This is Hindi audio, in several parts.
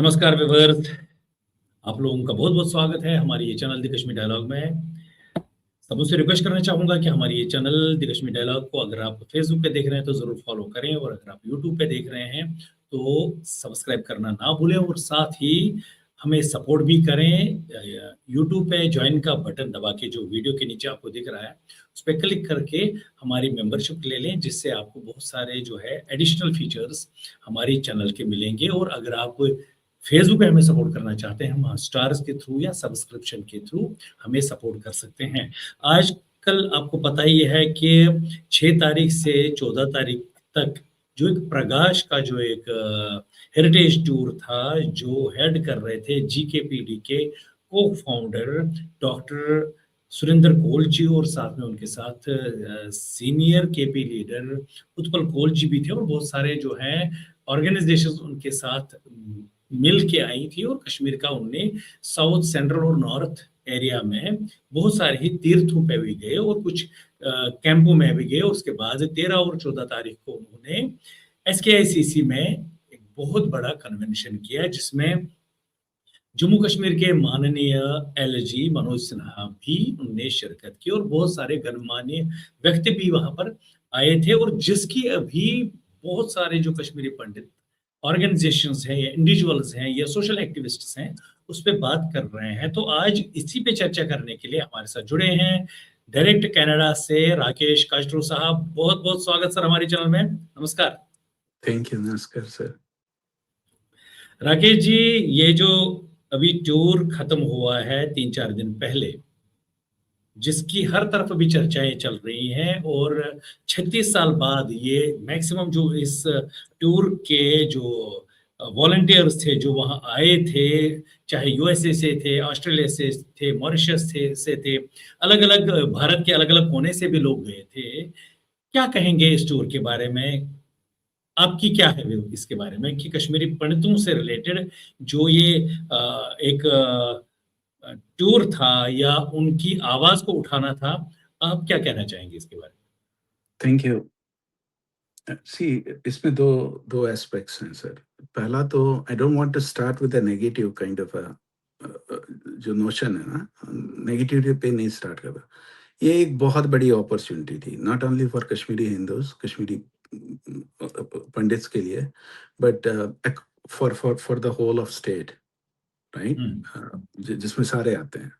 नमस्कार व्यूअर्स, आप लोगों का बहुत-बहुत स्वागत है हमारे ये चैनल द कश्मीर डायलॉग में। सबों से रिक्वेस्ट करना चाहूँगा कि हमारे ये चैनल द कश्मीर डायलॉग को अगर आप फेसबुक पे देख रहे हैं तो ज़रूर फॉलो करें और अगर आप यूट्यूब पे देख रहे हैं तो सब्सक्राइब करना ना भूलें और साथ ही हमें सपोर्ट भी करें। यूट्यूब पे जॉइन का बटन दबा के जो वीडियो के नीचे आपको दिख रहा है, उस पे क्लिक करके हमारी मेंबरशिप ले लें, जिससे आपको बहुत सारे जो है एडिशनल फीचर्स हमारे चैनल के मिलेंगे। और अगर आप फेसबुक पे हमें सपोर्ट करना चाहते हैं, हम स्टार्स के थ्रू या सब्सक्रिप्शन के थ्रू हमें सपोर्ट कर सकते हैं। आजकल आपको पता ही है कि 6 तारीख से 14 तारीख तक जो एक प्रकाश का जो एक हेरिटेज टूर था, जो हेड कर रहे थे जीकेपीडी के को-फाउंडर डॉक्टर सुरेंद्र कोल जी और साथ में उनके साथ सीनियर केपी लीडर उत्पल कोल जी भी थे और बहुत सारे जो हैं ऑर्गेनाइजेशंस उनके साथ मिल के आई थी और कश्मीर का उनने साउथ, सेंट्रल और नॉर्थ एरिया में बहुत सारे ही तीर्थों पे भी गए और कुछ कैंपों में भी गए। उसके बाद 13 और 14 तारीख को उन्होंने एसकेआईसीसी में एक बहुत बड़ा कन्वेंशन किया, जिसमें जम्मू कश्मीर के माननीय एलजी मनोज सिन्हा भी उनने शिरकत की और बहुत सारे गणमान्य व्यक्ति भी वहां पर आए थे और जिसकी अभी बहुत सारे जो कश्मीरी पंडित ऑर्गेनाइजेशंस हैं या इंडिविजुअल्स हैं या सोशल एक्टिविस्ट्स हैं, उस पे बात कर रहे हैं। तो आज इसी पे चर्चा करने के लिए हमारे साथ जुड़े हैं डायरेक्ट कनाडा से राकेश कास्ट्रो साहब। बहुत-बहुत स्वागत सर हमारे चैनल में। नमस्कार। Thank you. नमस्कार सर। राकेश जी, ये जो अभी टूर खत्म हुआ है 3-4 दिन पहले, जिसकी हर तरफ अभी चर्चाएं चल रही हैं और 36 साल बाद ये मैक्सिमम जो इस टूर के जो वॉलंटियर्स थे जो वहाँ आए थे, चाहे यूएसए से थे, ऑस्ट्रेलिया से थे, मॉरिशस से थे, अलग-अलग भारत के अलग-अलग कोने से भी लोग गए थे। क्या कहेंगे इस टूर के बारे में? आपकी क्या है व्यू इसके बारे में कि कश्मीरी पंडितों से रिलेटेड जो ये एक टूर था या उनकी आवाज को उठाना था, आप क्या कहना चाहेंगे इसके बारे में? Thank you. सी, इसमें दो एस्पेक्ट्स हैं सर। पहला तो I don't want to start with a negative kind of जो नोशन है ना, नेगेटिविटी पे नहीं स्टार्ट करना। ये एक बहुत बड़ी अपॉर्चुनिटी थी, not only for Kashmiri Hindus, Kashmiri Pandits के लिए, but for the whole of state, right, जिसमें सारे आते हैं।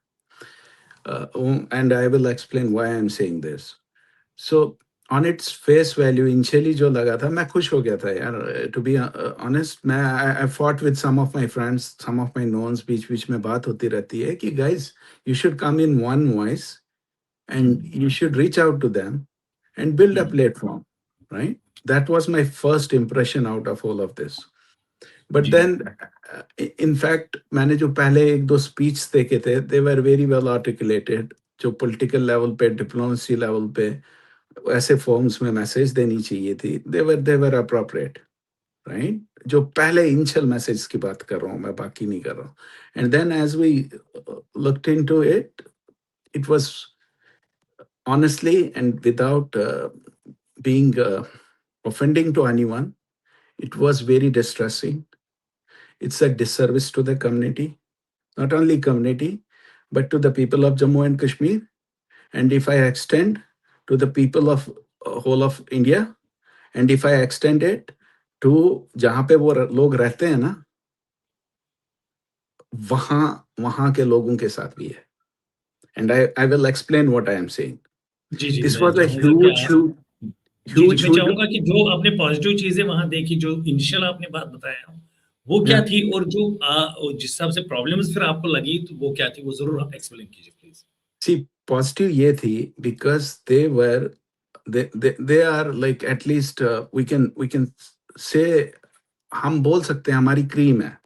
And I will explain why I am saying this. So on its face value initially जो लगा था, मैं खुश हो गया था यार। टू बी ऑनेस्ट, मैं I fought with some of my friends, some of my knowns, बीच बीच में बात होती रहती है कि guys you should come in one voice and you should reach out to them and build a platform, right? That was my first impression out of all of this. But then, in fact, मैंने जो पहले 1-2 speech देखे थे, they were very well articulated. जो political level पे, diplomacy level पे, ऐसे forms में message देनी चाहिए थी, they were appropriate, right? जो पहले initial message की बात कर रहा हूँ मैं, बाकी नहीं कर रहा हूँ. And then as we looked into it, it was honestly and without being offending to anyone, it was very distressing. It's a disservice to the community, not only community, but to the people of Jammu and Kashmir. And if I extend to the people of whole of India, and if I extend it to जहाँ पे वो लोग रहते हैं ना, वहाँ के लोगों के साथ भी है. And I will explain what I am saying. Ji, This was a huge मैं चाहूंगा कि जो आपने पॉजिटिव चीजें वहां देखी, जो इनिशियल आपने बात बताया, वो क्या थी और जो जिस हिसाब से प्रॉब्लम्स फिर आपको लगी तो वो क्या थी, वो जरूर आप एक्सप्लेन कीजिए प्लीज। See, पॉजिटिव ये थी because they are like, at least we can say, हम बोल सकते हैं हमारी क्रीम है.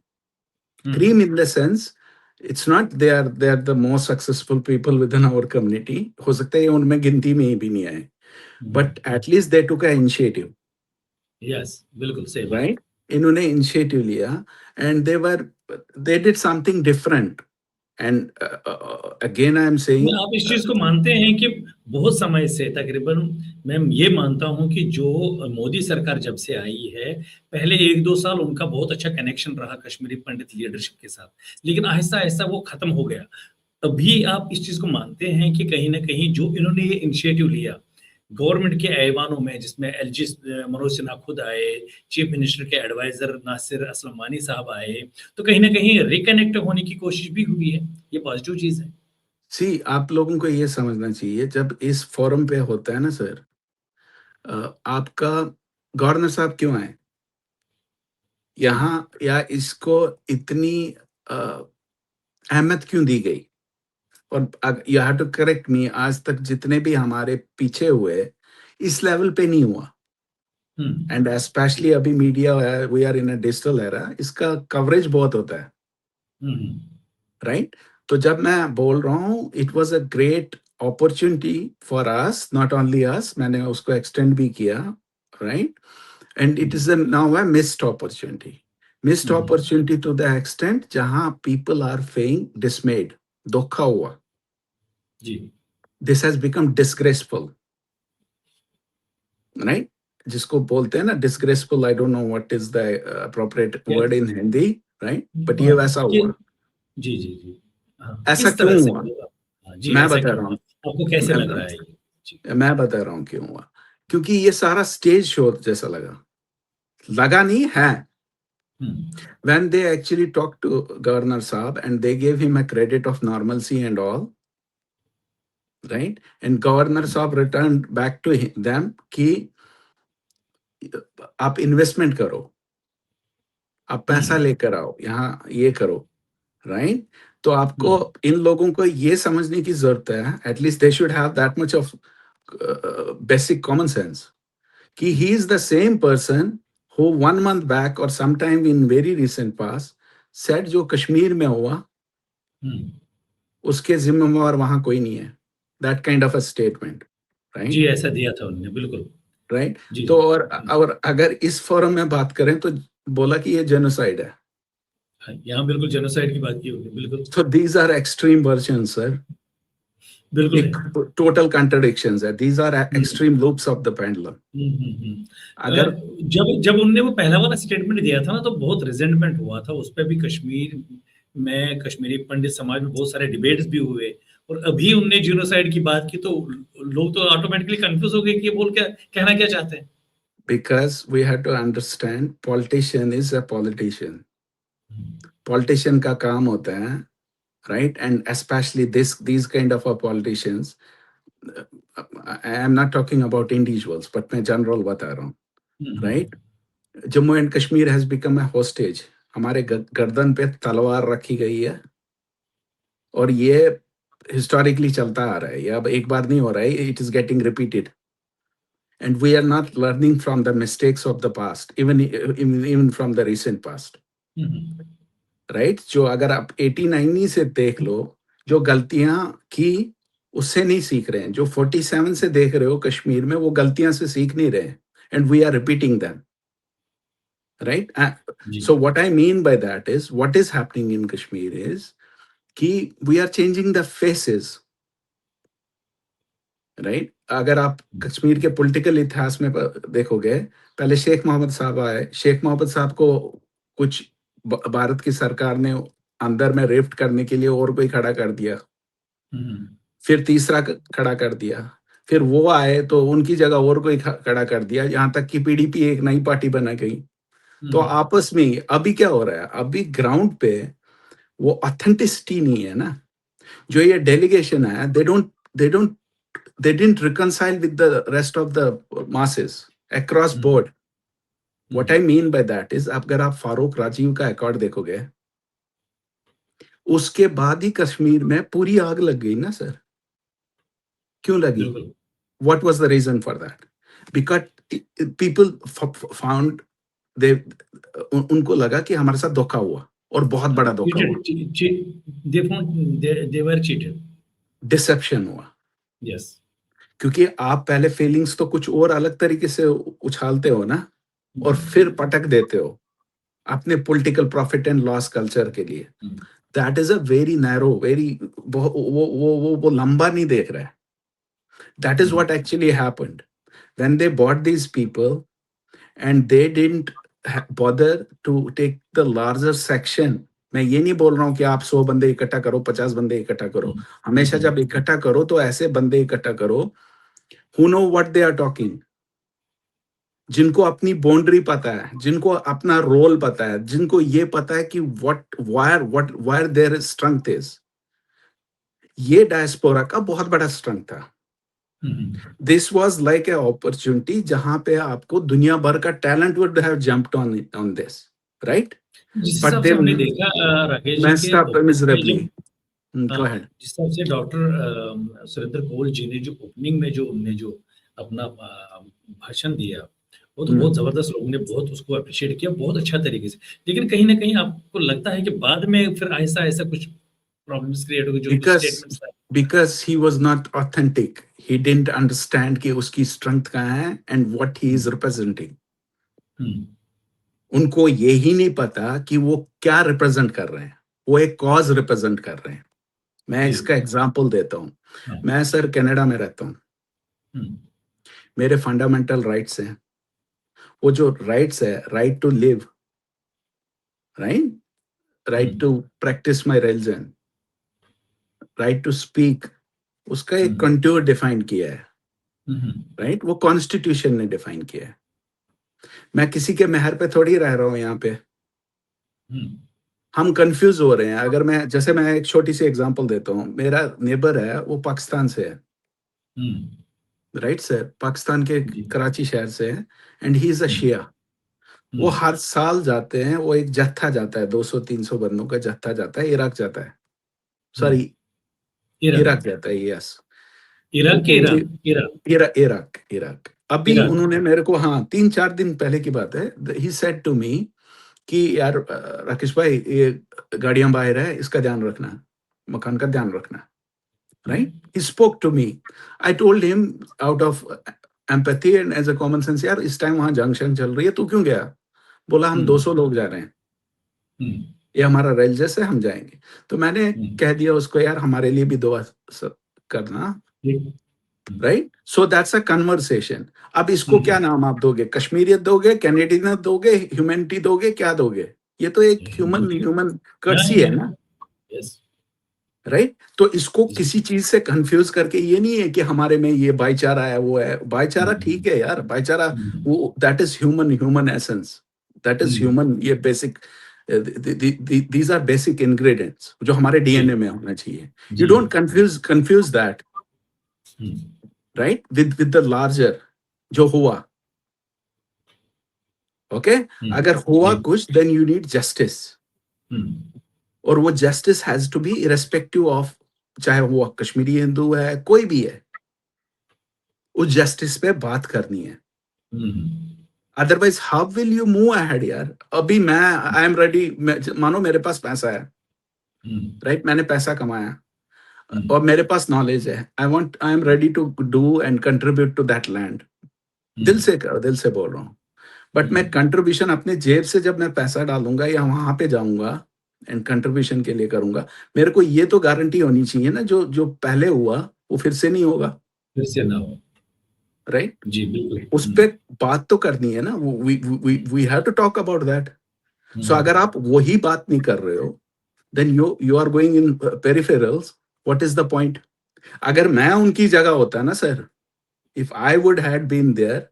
Cream in the sense, it's not they are the most successful people within our community. हो सकता है उनमें गिनती में ही भी नहीं आए, but at least they took an initiative. Yes, बिल्कुल सही, right? इन्होंने initiative लिया and they did something different And again, I am saying, आप इस चीज को मानते हैं कि बहुत समय से तकरीबन मैं ये मानता हूं कि जो मोदी सरकार जब से आई है, पहले 1-2 साल उनका बहुत अच्छा कनेक्शन रहा कश्मीरी पंडित लीडरशिप के साथ, लेकिन आहिस्ता-आहिस्ता वो खत्म हो गया। अभी आप इस चीज को मानते हैं कि कहीं न कहीं जो इन्होंने ये इनिशिएटिव लिया, गवर्नमेंट के ऐवानों में जिसमें एलजी मनोज सिन्हा खुद आए, चीफ मिनिस्टर के एडवाइजर नासिर असलम वानी साहब आए, तो कहीं न कहीं रिकनेक्ट होने की कोशिश भी हुई है। ये पॉजिटिव चीज़ है। सी आप लोगों को ये समझना चाहिए, जब इस फोरम पे होता है ना सर, आपका गवर्नर साहब क्यों आए यहाँ, या इसको इतनी अहमियत क्यों दी गई? और you have to correct me, आज तक जितने भी हमारे पीछे हुए इस लेवल पे नहीं हुआ। एंड स्पेशली अभी media, we are in a digital era, इसका कवरेज बहुत होता है, राइट? तो जब मैं बोल रहा हूँ it was a great opportunity for us, not only us, मैंने उसको एक्सटेंड भी किया, right? And it is now a missed opportunity, missed opportunity to the extent जहां पीपल आर फीलिंग डिसमेड, धोखा हुआ। जी। This has become disgraceful, right? जिसको बोलते हैं ना disgraceful, I don't know what is the appropriate word in Hindi, right? But ये वैसा हुआ। जी, जी, जी। हाँ, ऐसा किस क्यों तरह से हुआ? हुआ? हाँ, जी, मैं ऐसा बता क्यों रहा हुआ? हूँ, आपको कैसे लग रहा है ये? जी। मैं बता रहा हूँ क्यों हुआ। क्योंकि ये सारा स्टेज शो जैसा लगा नहीं है। हुँ, When they actually talked to Governor Saab and they gave him a credit of normalcy and all, right? And Governor Saab returned back to them कि आप इन्वेस्टमेंट करो, आप पैसा लेकर आओ, यहाँ ये करो, राइट? तो आपको इन लोगों को ये समझने की जरूरत है, at least they should have that much of basic common sense कि he is the same person who 1 month back और sometime in very recent past said जो कश्मीर में हुआ उसके जिम्मेवार वहां कोई नहीं है, that kind of a statement, जी, राइट? ऐसा दिया था उन्होंने, बिल्कुल। राइट? जी। तो और अगर इस फोरम में बात करें तो बोला कि ये जेनोसाइड है। हाँ, यहाँ बिल्कुल जेनोसाइड की बात की होगी, बिल्कुल। So these are extreme versions, sir. बिल्कुल है। एक total contradictions है. These are hmm, extreme loops of the pendulum. हुँ, हुँ, हुँ। अगर जब जब उनने वो पहला वाला स्टेटमेंट दिया था ना, तो बहुत रिजेंटमेंट हुआ था। उस पे भी कश्मीर में, कश्मीरी पंडित समाज में बहुत सारे डिबेट्स भी हुए और अभी उनने जेनोसाइड की बात की, तो लोग तो ऑटोमेटिकली कन्फ्यूज़ हो गए कि ये बोल क्या कहना क्या चाहते हैं? because we have to understand politician is a politician. Hmm, Politician का काम होता है, right? And especially these kind of a politicians. I am not talking about individuals, but मैं general बता रहा हूँ, हुँ, right? Jammu and Kashmir has become a hostage, हमारे गर्दन पे तलवार रखी गई है और ये हिस्टोरिकली चलता आ रहा है, ये अब एक बार नहीं हो रहा है, it is getting repeated and we are not learning from the mistakes of the past, even from the recent past, hmm, hmm, right? जो अगर आप 89 से देख लो, जो गलतियां की उससे नहीं सीख रहे हैं, जो 47 से देख रहे हो कश्मीर में, वो गलतियां से सीख नहीं रहे, and we are repeating them, right? जी। So what I mean by that is what is happening in Kashmir is कि we are changing the faces, right? अगर आप कश्मीर के पॉलिटिकल इतिहास में देखोगे, पहले शेख मोहम्मद साहब आए, शेख मोहम्मद साहब को कुछ भारत की सरकार ने अंदर में रिफ्ट करने के लिए और कोई खड़ा कर दिया, हुँ, फिर तीसरा खड़ा कर दिया, फिर वो आए तो उनकी जगह और कोई खड़ा कर दिया, यहाँ तक कि पीडीपी एक नई पार्टी बना गई। तो हुँ, आपस में अभी क्या हो रहा है, अभी ग्राउंड पे वो ऑथेंटिसिटी नहीं है ना। जो ये डेलीगेशन है, they didn't reconcile with the rest of the masses across hmm, board. What I hmm, mean by that is अगर आप फारूक राजीव का अकॉर्ड देखोगे, उसके बाद ही कश्मीर में पूरी आग लग गई ना सर। क्यों लगी? बिल्कुल। What was the reason for that? Because people found they उनको लगा कि हमारे साथ धोखा हुआ और बहुत बड़ा धोखा हुआ, चीटेड ची ची दे फोन दे वर चीटेड। डिसेप्शन हुआ। यस। क्योंकि आप पहले फीलिंग्स तो कुछ और अलग तरीके से उछालते हो ना, और हुँ, फिर पटक देते हो अपने political profit and loss culture के लिए। हुँ, that is a very narrow, very वो लंबा नहीं देख रहा है. That is what actually happened when they bought these people, and they didn't bother to take the larger section. मैं ये नहीं बोल रहा हूँ कि आप 100 बंदे इकट्ठा करो, 50 बंदे इकट्ठा करो. हमेशा जब इकट्ठा करो तो ऐसे बंदे इकट्ठा करो who know what they are talking, जिनको अपनी बाउंड्री पता है, जिनको अपना रोल पता है, जिनको ये पता है कि where their strength is. ये डायस्पोरा का बहुत बड़ा स्ट्रेंथ था. This was like an opportunity जहां पे आपको दुनिया भर का talent would have jumped on this, right? जिस But हिसाब से they हमने देखा राकेश जी messed के up ओपनिंग में miserably. जो Go ahead. जिस हिसाब से डॉक्टर सुरेंद्र कोल जी ने जो ओपनिंग में जो उन्होंने जो अपना भाषण दिया, वो तो बहुत जबरदस्त, लोगों ने बहुत उसको अप्रिशिएट किया, बहुत अच्छा तरीके से. लेकिन कहीं ना कहीं आपको लगता है कि बाद में फिर ऐसा ऐसा कुछ प्रॉब्लम्स क्रिएट हो गई, जो statements Because he was not authentic. He didn't understand कि उसकी strength कहाँ है and what he is representing. उनको यही नहीं पता कि वो क्या रिप्रेजेंट कर रहे हैं. वो एक कॉज रिप्रेजेंट कर रहे हैं. मैं इसका एग्जांपल देता हूँ. मैं सर कनाडा में रहता हूँ. मेरे फंडामेंटल राइट्स हैं. वो जो राइट्स है, right to live, right to practise my religion, right to speak, उसका एक कंटूर डिफाइन किया है. राइट, वो कॉन्स्टिट्यूशन ने डिफाइन किया है. मैं किसी के महर पे थोड़ी रह रहा हूँ यहाँ पे. हम कंफ्यूज हो रहे हैं. अगर मैं एक छोटी सी एग्जांपल देता हूँ. मेरा नेबर है, वो पाकिस्तान से है. राइट सर, पाकिस्तान के कराची शहर से है, एंड ही इज अ शिया. वो हर साल जाते हैं, वो एक जत्था जाता है, 200-300 बंदों का जत्था जाता है, इराक जाता है. सॉरी, इराक जाता है. Yes, Iraq. अभी उन्होंने मेरे को, हाँ 3-4 दिन पहले की बात है, ही सेड टू मी कि यार राकेश भाई, ये गाड़ियां बाहर है, इसका ध्यान रखना, मकान का ध्यान रखना. Right, he spoke to me. I told him out of empathy and as a common sense, यार इस टाइम वहां जंक्शन चल रही है, तू क्यों गया? बोला हम 200 लोग जा रहे हैं, ये हमारा रिलीजियस है, हम जाएंगे. तो मैंने कह दिया उसको, यार हमारे लिए भी दुआ करना. Right, so that's a conversation. अब इसको क्या नाम आप दोगे? कश्मीरियत दोगे, कैनेडियन दोगे, ह्यूमैनिटी दोगे, क्या दोगे? ये तो एक ह्यूमन कर्सी है ना. राइट, तो इसको किसी चीज से कंफ्यूज करके, ये नहीं है कि हमारे में ये भाईचारा है, वो है भाईचारा. ठीक है यार, भाईचारा वो that is human essence, that is human. ये basic, these are basic ingredients जो हमारे डीएनए में होना चाहिए. You don't confuse that, right, with the larger जो हुआ. Okay, अगर हुआ कुछ, then you need justice. और वो justice has to be irrespective of, चाहे वो कश्मीरी हिंदू है, कोई भी है, उस justice पे बात करनी है. Otherwise how will you move ahead यार? अभी मैं आई एम रेडी, मानो मेरे पास पैसा है, राइट, मैंने पैसा कमाया और मेरे पास नॉलेज है. I am ready to do and contribute to that land. दिल से बोल रहा हूँ. बट मैं कंट्रीब्यूशन अपने जेब से जब मैं पैसा डालूंगा या वहां पे जाऊंगा एंड कंट्रीब्यूशन के लिए करूंगा, मेरे को ये तो गारंटी होनी चाहिए ना, जो पहले हुआ वो फिर से नहीं होगा, फिर से ना हो. राइट, जी बिल्कुल. उस पे बात तो करनी है ना. We have to talk about that. So अगर आप वही बात नहीं कर रहे हो, then you are going in peripherals. What is the point? अगर मैं उनकी जगह होता ना sir, if I would had been there,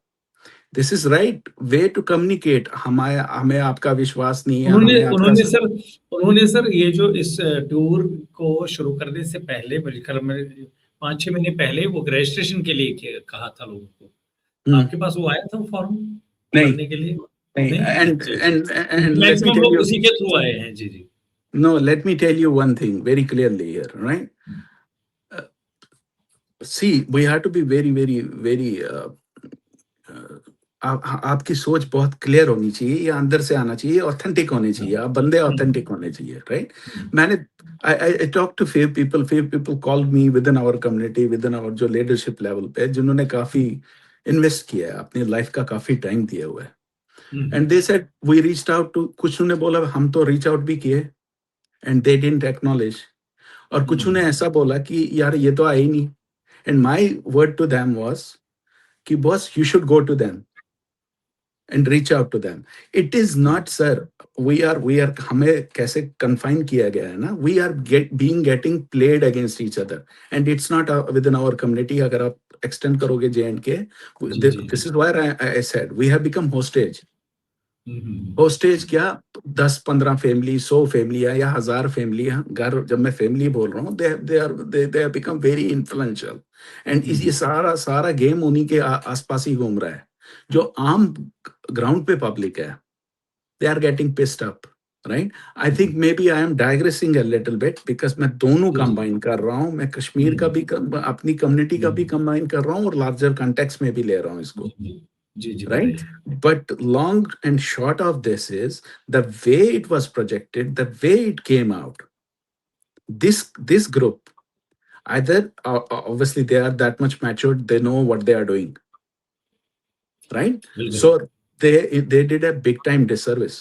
this is right way to communicate. हमें आपका विश्वास नहीं है. उन्होंने सर ये जो इस टूर को शुरू करने से पहले, बल्कि 5-6 महीने पहले वो रजिस्ट्रेशन के लिए कहा था लोगों को. आपके पास वो आया था वो फॉर्म भरने के लिए? नहीं. And मैक्सिमम लोग उसी के थ्रू आए हैं. जी. No, let me tell you one thing very clearly here, right? See, we have to be very आपकी सोच बहुत क्लियर होनी चाहिए, या अंदर से आना चाहिए, ऑथेंटिक होने चाहिए. आप बंदे ऑथेंटिक होने चाहिए, राइट. मैंने I talked to few people called me within our community, within our जो leadership level पे, जिन्होंने काफी इन्वेस्ट किया है, अपनी लाइफ का काफी टाइम दिया हुआ है. And they said we reached out to, कुछ ने बोला हम तो रीच आउट भी किए, and they didn't acknowledge. और कुछ ने ऐसा बोला कि यार ये तो आई नहीं, and my word to them was कि boss you should go to them and reach out to them. It is not sir, we are हमें कैसे confine किया गया है ना, we are getting played against each other and it's not within our community. अगर आप extend करोगे J&K, this is why I said we have become hostage. Hostage क्या 10-15 फैमिली, 100 फैमिली या 1000 फैमिली घर, जब मैं फैमिली बोल रहा हूँ they are become very influential and ये सारा गेम उन्हीं के आसपास ही घूम रहा है. जो आम ग्राउंड पे पब्लिक है, they are getting pissed up, right. I think maybe I am digressing a little bit because मैं दोनों कंबाइन कर रहा हूँ. मैं कश्मीर का भी अपनी कम्युनिटी का भी कंबाइन कर रहा हूँ और लार्जर कंटेक्स्ट में भी ले रहा हूँ इसको, right? But long and short of this is the way it was projected, the way it came out. This group, either obviously they are that much matured, they know what they are doing, right? So they did a big time disservice.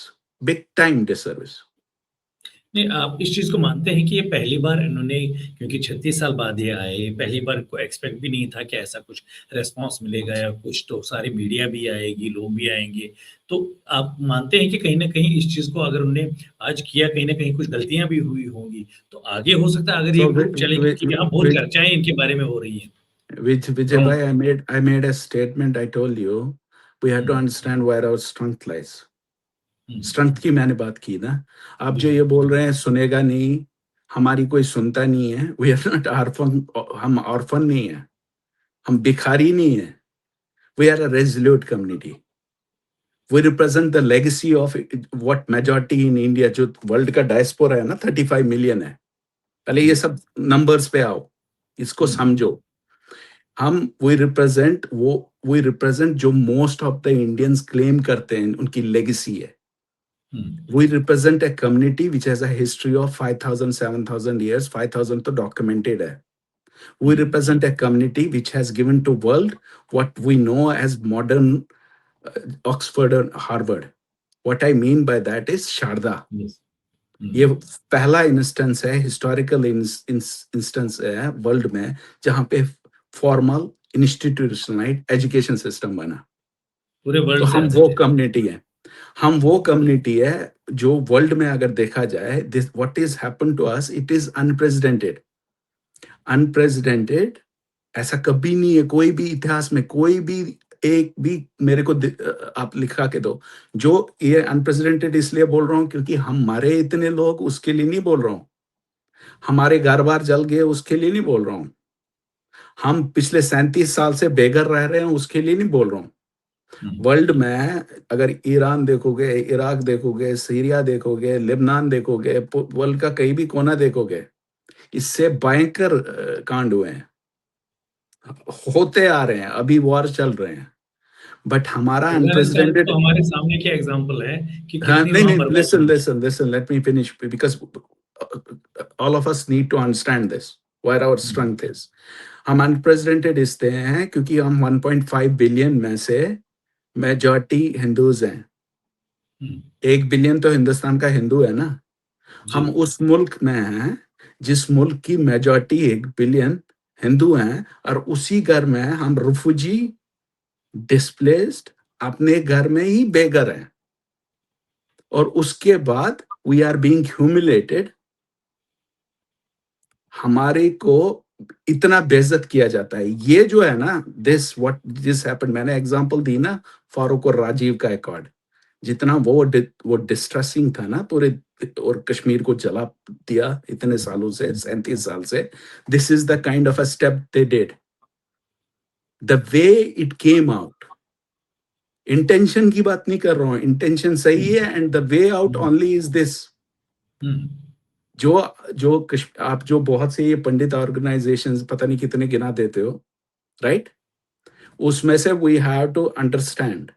नहीं, आप इस चीज़ को मानते हैं कि ये पहली बार इन्होंने, क्योंकि 36 साल बाद ये आए, पहली बार को एक्सपेक्ट भी नहीं था कि ऐसा कुछ रिस्पॉन्स मिलेगा या कुछ, तो सारी मीडिया भी आएगी, लोग भी आएँगे। तो आप मानते हैं कि कहीं न कहीं इस चीज़ को अगर उन्होंने आज किया, कहीं न कहीं कुछ गलतियाँ भी हुई होंगी, तो आगे हो सकता है अगर ये ग्रुप चलेगी कि हाँ, बहुत चर्चाएँ इनके बारे में हो रही हैं। Vijay bhai, I made a statement. I told you we have to understand where our strength lies. Strength की मैंने बात की ना. आप जो ये बोल रहे हैं सुनेगा नहीं, हमारी कोई सुनता नहीं है, वी आर नॉट ऑर्फन, हम ऑर्फन नहीं है, हम भिखारी नहीं है. We are a resolute community. We represent the legacy of what majority in India, जो वर्ल्ड का डायस्पोरा है ना 35 मिलियन है. पहले ये सब नंबर्स पे आओ, इसको समझो. हम वी रिप्रेजेंट जो most of the Indians claim करते हैं उनकी लेगेसी है. We represent a community which has a history of 5,000, 7,000 years. 5,000 तो documented है. We represent a community which has given to world what we know as modern Oxford and Harvard. What I mean by that is Sharda. ये पहला इंस्टेंस है, हिस्टोरिकल इंस्टेंस है वर्ल्ड में जहां पे फॉर्मल इंस्टीट्यूशनलाइज्ड एजुकेशन सिस्टम बना. पूरे वर्ल्ड तो हम वो कम्युनिटी है. हम वो कम्युनिटी है जो वर्ल्ड में अगर देखा जाए, this what is happen to us, it is unprecedented. ऐसा कभी नहीं है कोई भी इतिहास में, कोई भी एक भी मेरे को आप लिखा के दो. जो ये अनप्रेसिडेंटेड इसलिए बोल रहा हूँ क्योंकि हमारे इतने लोग, उसके लिए नहीं बोल रहा हूँ. हमारे घर बार जल गए उसके लिए नहीं बोल रहा हूँ. हम पिछले 37 साल से बेघर रह रहे हैं उसके लिए नहीं बोल रहा हूँ. वर्ल्ड में अगर ईरान देखोगे, इराक देखोगे, सीरिया देखोगे, लेबनान देखोगे, वर्ल्ड का कहीं भी कोना देखोगे, इससे भयंकर कांड हुए हैं, होते आ रहे हैं, अभी वॉर चल रहे हैं. बट हमारा अनप्रेसिडेंटेड, तो हमारे सामने क्या एग्जांपल है कि नहीं, listen, let me finish because all of us need to understand this where our strength is. हम अनप्रेसिडेंटेड इसलिए हैं क्योंकि हम 1.5 बिलियन में से मेजॉरिटी हिंदूज हैं. 1 बिलियन तो हिंदुस्तान का हिंदू है ना. हम उस मुल्क में हैं जिस मुल्क की मेजॉरिटी 1 बिलियन हिंदू हैं, और उसी घर में हम रिफ्यूजी, डिस्प्लेस्ड, अपने घर में ही बेघर हैं. और उसके बाद वी आर बीइंग ह्यूमिलेटेड. हमारे को इतना बेइज्जत किया जाता है. ये जो है ना, दिस हैपेंड. मैंने एग्जांपल दी ना फारूक और राजीव का अकॉर्ड, जितना वो डिस्ट्रेसिंग था ना पूरे, और कश्मीर को जला दिया इतने सालों से, 37 साल से. This is the kind of a step they did. The way it came out, intention की बात नहीं कर रहा हूं, इंटेंशन सही है, and the way out only is this. जो आप जो बहुत से ये पंडित ऑर्गेनाइजेशंस पता नहीं कितने गिना देते हो, राइट? उसमें से we have to understand,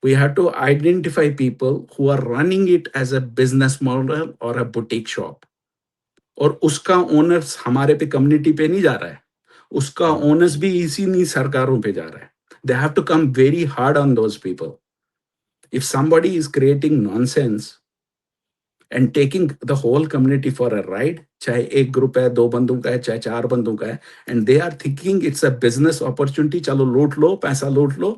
we have to identify people who are running it as a business model or a boutique shop. और उसका ओनर्स हमारे पे कम्युनिटी पे नहीं जा रहा है, उसका ओनर्स भी इसी नहीं सरकारों पे जा रहा है. They have to come very hard on those people. If somebody is creating nonsense, and taking the whole community for a ride, चाहे एक ग्रुप है, 2 बंदों का है, चाहे 4 बंदों का है, and they are thinking it's a business opportunity, चलो लूट लो, पैसा लूट लो।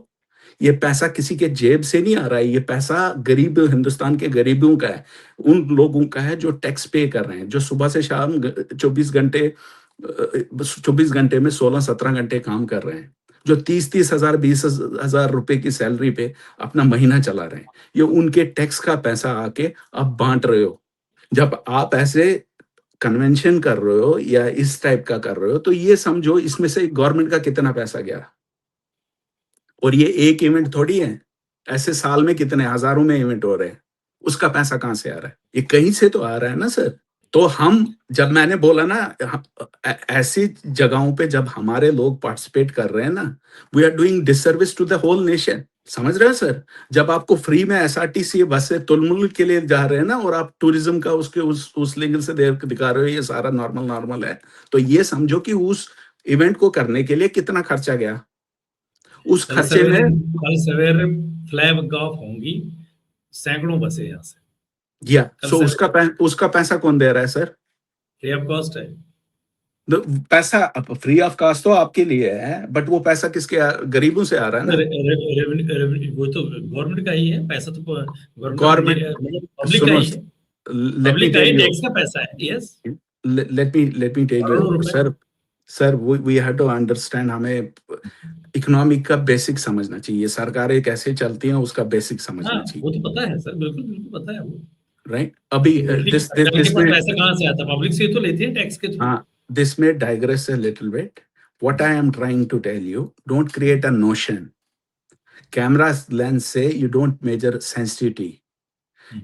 ये पैसा किसी के जेब से नहीं आ रहा है, ये पैसा गरीब हिंदुस्तान के गरीबों का है, उन लोगों का है जो टैक्स पे कर रहे हैं, जो सुबह से शाम 24 घंटे में 16-17 घंटे काम कर रहे हैं, जो 30-30 हजार 20,000 रुपए की सैलरी पे अपना महीना चला रहे हैं। ये उनके टैक्स का पैसा आके आप बांट रहे हो। जब आप ऐसे कन्वेंशन कर रहे हो या इस टाइप का कर रहे हो, तो ये समझो इसमें से गवर्नमेंट का कितना पैसा गया। और ये एक इवेंट थोड़ी है, ऐसे साल में कितने हजारों में इवेंट हो रहे हैं, उसका पैसा कहाँ से आ रहा है? ये कहीं से तो आ रहा है ना सर। तो हम, जब मैंने बोला ना, ऐसी जगहों पे जब हमारे लोग पार्टिसिपेट कर रहे हैं ना, we are doing disservice to the whole nation. समझ रहे हो सर? जब आपको फ्री में एसआरटीसी बस से तुलमुल के लिए जा रहे हैं ना, और आप टूरिज्म का उसके उस लेवल से दिखा रहे हो ये सारा नॉर्मल है, तो ये समझो कि उस इवेंट को करने के लिए कितना खर्चा गया। उस खर्चे में कल सवेरे फ्लैग ऑफ होंगी सैकड़ों बसें यहाँ से। सो उसका पैसा कौन दे रहा है सर? फ्री ऑफ कॉस्ट है। पैसा फ्री ऑफ कॉस्ट तो आपके लिए है, बट वो पैसा किसके गरीबों से आ रहा है ना। वो तो गवर्नमेंट का ही है पैसा, तो गवर्नमेंट पब्लिक का ही है, पब्लिक का ही टैक्स का पैसा है। Yes, let me tell you sir we have to understand, हमें इकोनॉमिक का बेसिक समझना चाहिए, सरकारें कैसे चलती हैं उसका बेसिक समझना चाहिए। वो तो पता है सर, बिल्कुल पता है वो, राइट। अभी पैसा कहाँ से आता है? पब्लिक से तो लेती है टैक्स के थ्रू। हाँ, this may digress a little bit. What I am trying to tell you, don't create a notion. Camera lens से you don't measure sensitivity,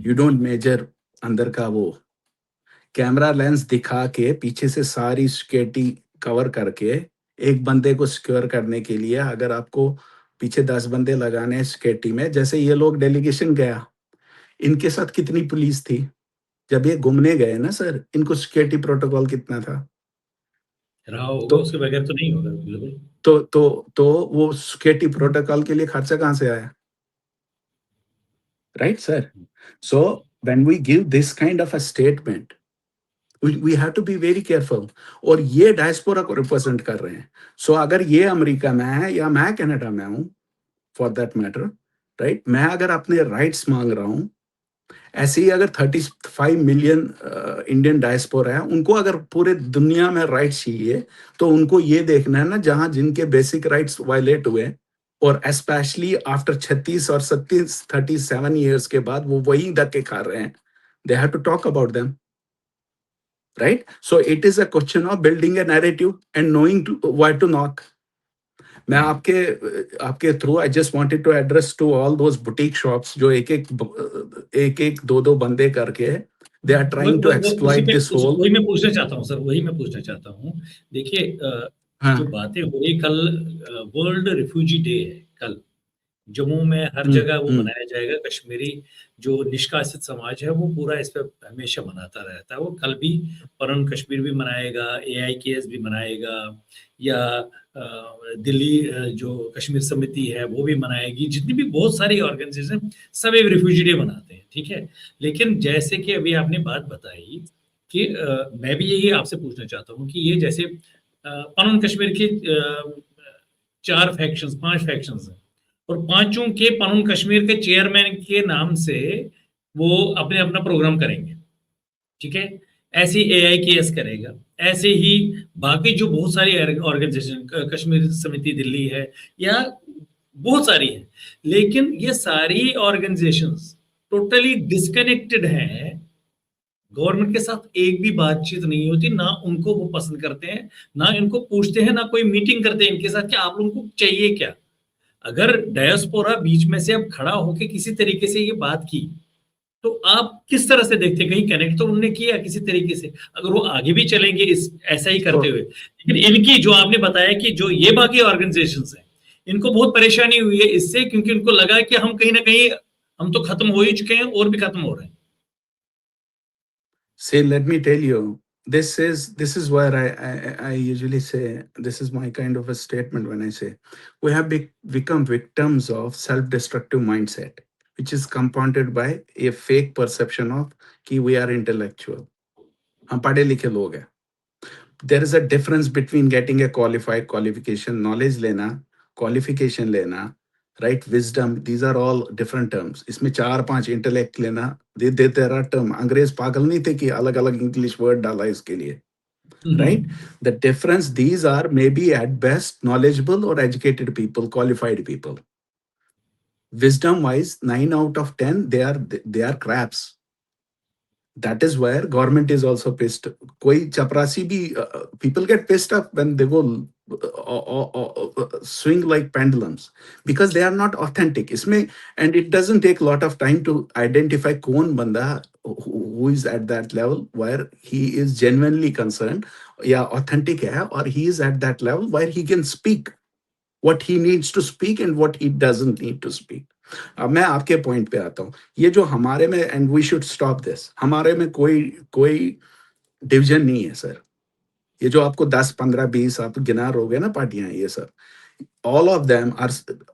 you don't measure अंदर का वो। कैमरा लेंस दिखा के पीछे से सारी सिक्योरिटी कवर करके एक बंदे को सिक्योर करने के लिए अगर आपको पीछे 10 बंदे लगाने हैं सिक्योरिटी में, जैसे ये लोग डेलीगेशन गया, इनके साथ कितनी पुलिस थी जब ये घूमने गए ना सर, इनको सिक्योरिटी प्रोटोकॉल कितना था? रहा होगा, उसके बगैर तो नहीं होगा बिल्कुल। तो वो सिक्योरिटी प्रोटोकॉल के लिए खर्चा कहाँ से आया? Right sir. So when we give this kind of a statement, we have to be very careful। और ये डायस्पोरा को रिप्रेजेंट कर रहे हैं। सो अगर ये अमेरिका में है या मैं कनाडा में हूँ, फॉर दैट मैटर, राइट, मैं अगर अपने राइट्स मांग रहा हूँ, ऐसे ही अगर 35 मिलियन इंडियन डायस्पोरा है, उनको अगर पूरे दुनिया में राइट्स चाहिए, तो उनको ये देखना है ना, जहां जिनके बेसिक राइट्स वायलेट हुए, और स्पेशली आफ्टर 36 और 37 ईयर्स के बाद वो वही धक्के खा रहे हैं, they have to talk about them. Right? So it is a question of building a narrative and knowing why to knock. मैं आपके through I just wanted to address to all those boutique shops जो एक दो बंदे करके they are trying to exploit this whole. वही मैं पूछना चाहता हूँ सर, वही मैं पूछना चाहता हूँ। देखिए, जो बातें हो रही, कल वर्ल्ड रिफ्यूजी डे है, कल जम्मू में हर जगह वो मनाया जाएगा। कश्मीरी जो निष्कासित समाज है वो पूरा इस पर हमेशा मनाता रहता है। वो कल भी परन कश्मीर भी मनाएगा, AIKS भी मनाएगा, या दिल्ली जो कश्मीर समिति है वो भी मनाएगी। जितनी भी बहुत सारी ऑर्गेनाइजेशन सब एक रिफ्यूजी डे मनाते हैं, ठीक है। लेकिन जैसे कि अभी आपने बात बताई कि मैं भी यही आपसे पूछना चाहता हूँ कि ये जैसे परन कश्मीर के 5 फैक्शंस हैं, और पांचों के पनून कश्मीर के चेयरमैन के नाम से वो अपना प्रोग्राम करेंगे, ठीक है। ऐसे ही AIKS करेगा, ऐसे ही बाकी जो बहुत सारी ऑर्गेनाइजेशन, कश्मीर समिति दिल्ली है या बहुत सारी है, लेकिन ये सारी ऑर्गेनाइजेशंस टोटली डिस्कनेक्टेड हैं। गवर्नमेंट के साथ एक भी बातचीत नहीं होती, ना उनको वो पसंद करते हैं, ना इनको पूछते हैं, ना कोई मीटिंग करते हैं इनके साथ कि आप लोगों को चाहिए क्या। अगर डायस्पोरा बीच में से अब खड़ा होकर किसी तरीके से ये बात की, तो आप किस तरह से देखते? कहीं कनेक्ट तो उन्होंने किया किसी तरीके से, अगर वो आगे भी चलेंगे इस ऐसा ही करते हुए। लेकिन इनकी जो आपने बताया कि जो ये बाकी ऑर्गेनाइजेशंस हैं, इनको बहुत परेशानी हुई है इससे, क्योंकि उनको लगा कि हम कहीं ना कहीं हम तो खत्म हो ही चुके हैं और भी खत्म हो रहे हैं। Say, let me tell you, this is where I usually say, this is my kind of a statement when I say we have become victims of self-destructive mindset. which is compounded by a fake perception of कि we are intellectual. हम पढ़े लिखे लोग हैं. There is a difference between getting a qualified qualification, knowledge लेना, qualification लेना, right? Wisdom, these are all different terms. इसमें 4-5 intellect लेना, there are term. अंग्रेज पागल नहीं थे कि अलग-अलग English word डाला इसके लिए, right? The difference, these are maybe at best knowledgeable or educated people, qualified people. Wisdom wise, 9 out of 10, they are craps. That is where government is also pissed. कोई चपरासी भी people get pissed up when they go swing like pendulums because they are not authentic. इसमें and it doesn't take a lot of time to identify कौन बंदा who is at that level where he is genuinely concerned या authentic है और he is at that level where he can speak what he needs to speak and what he doesn't need to speak. अब मैं आपके पॉइंट पे आता हूँ. ये जो हमारे में and we should stop this, हमारे में कोई डिवीजन नहीं है सर. ये जो आपको 10 15 20 आप गिना रहोगे ना पार्टियां, ये sir all of them are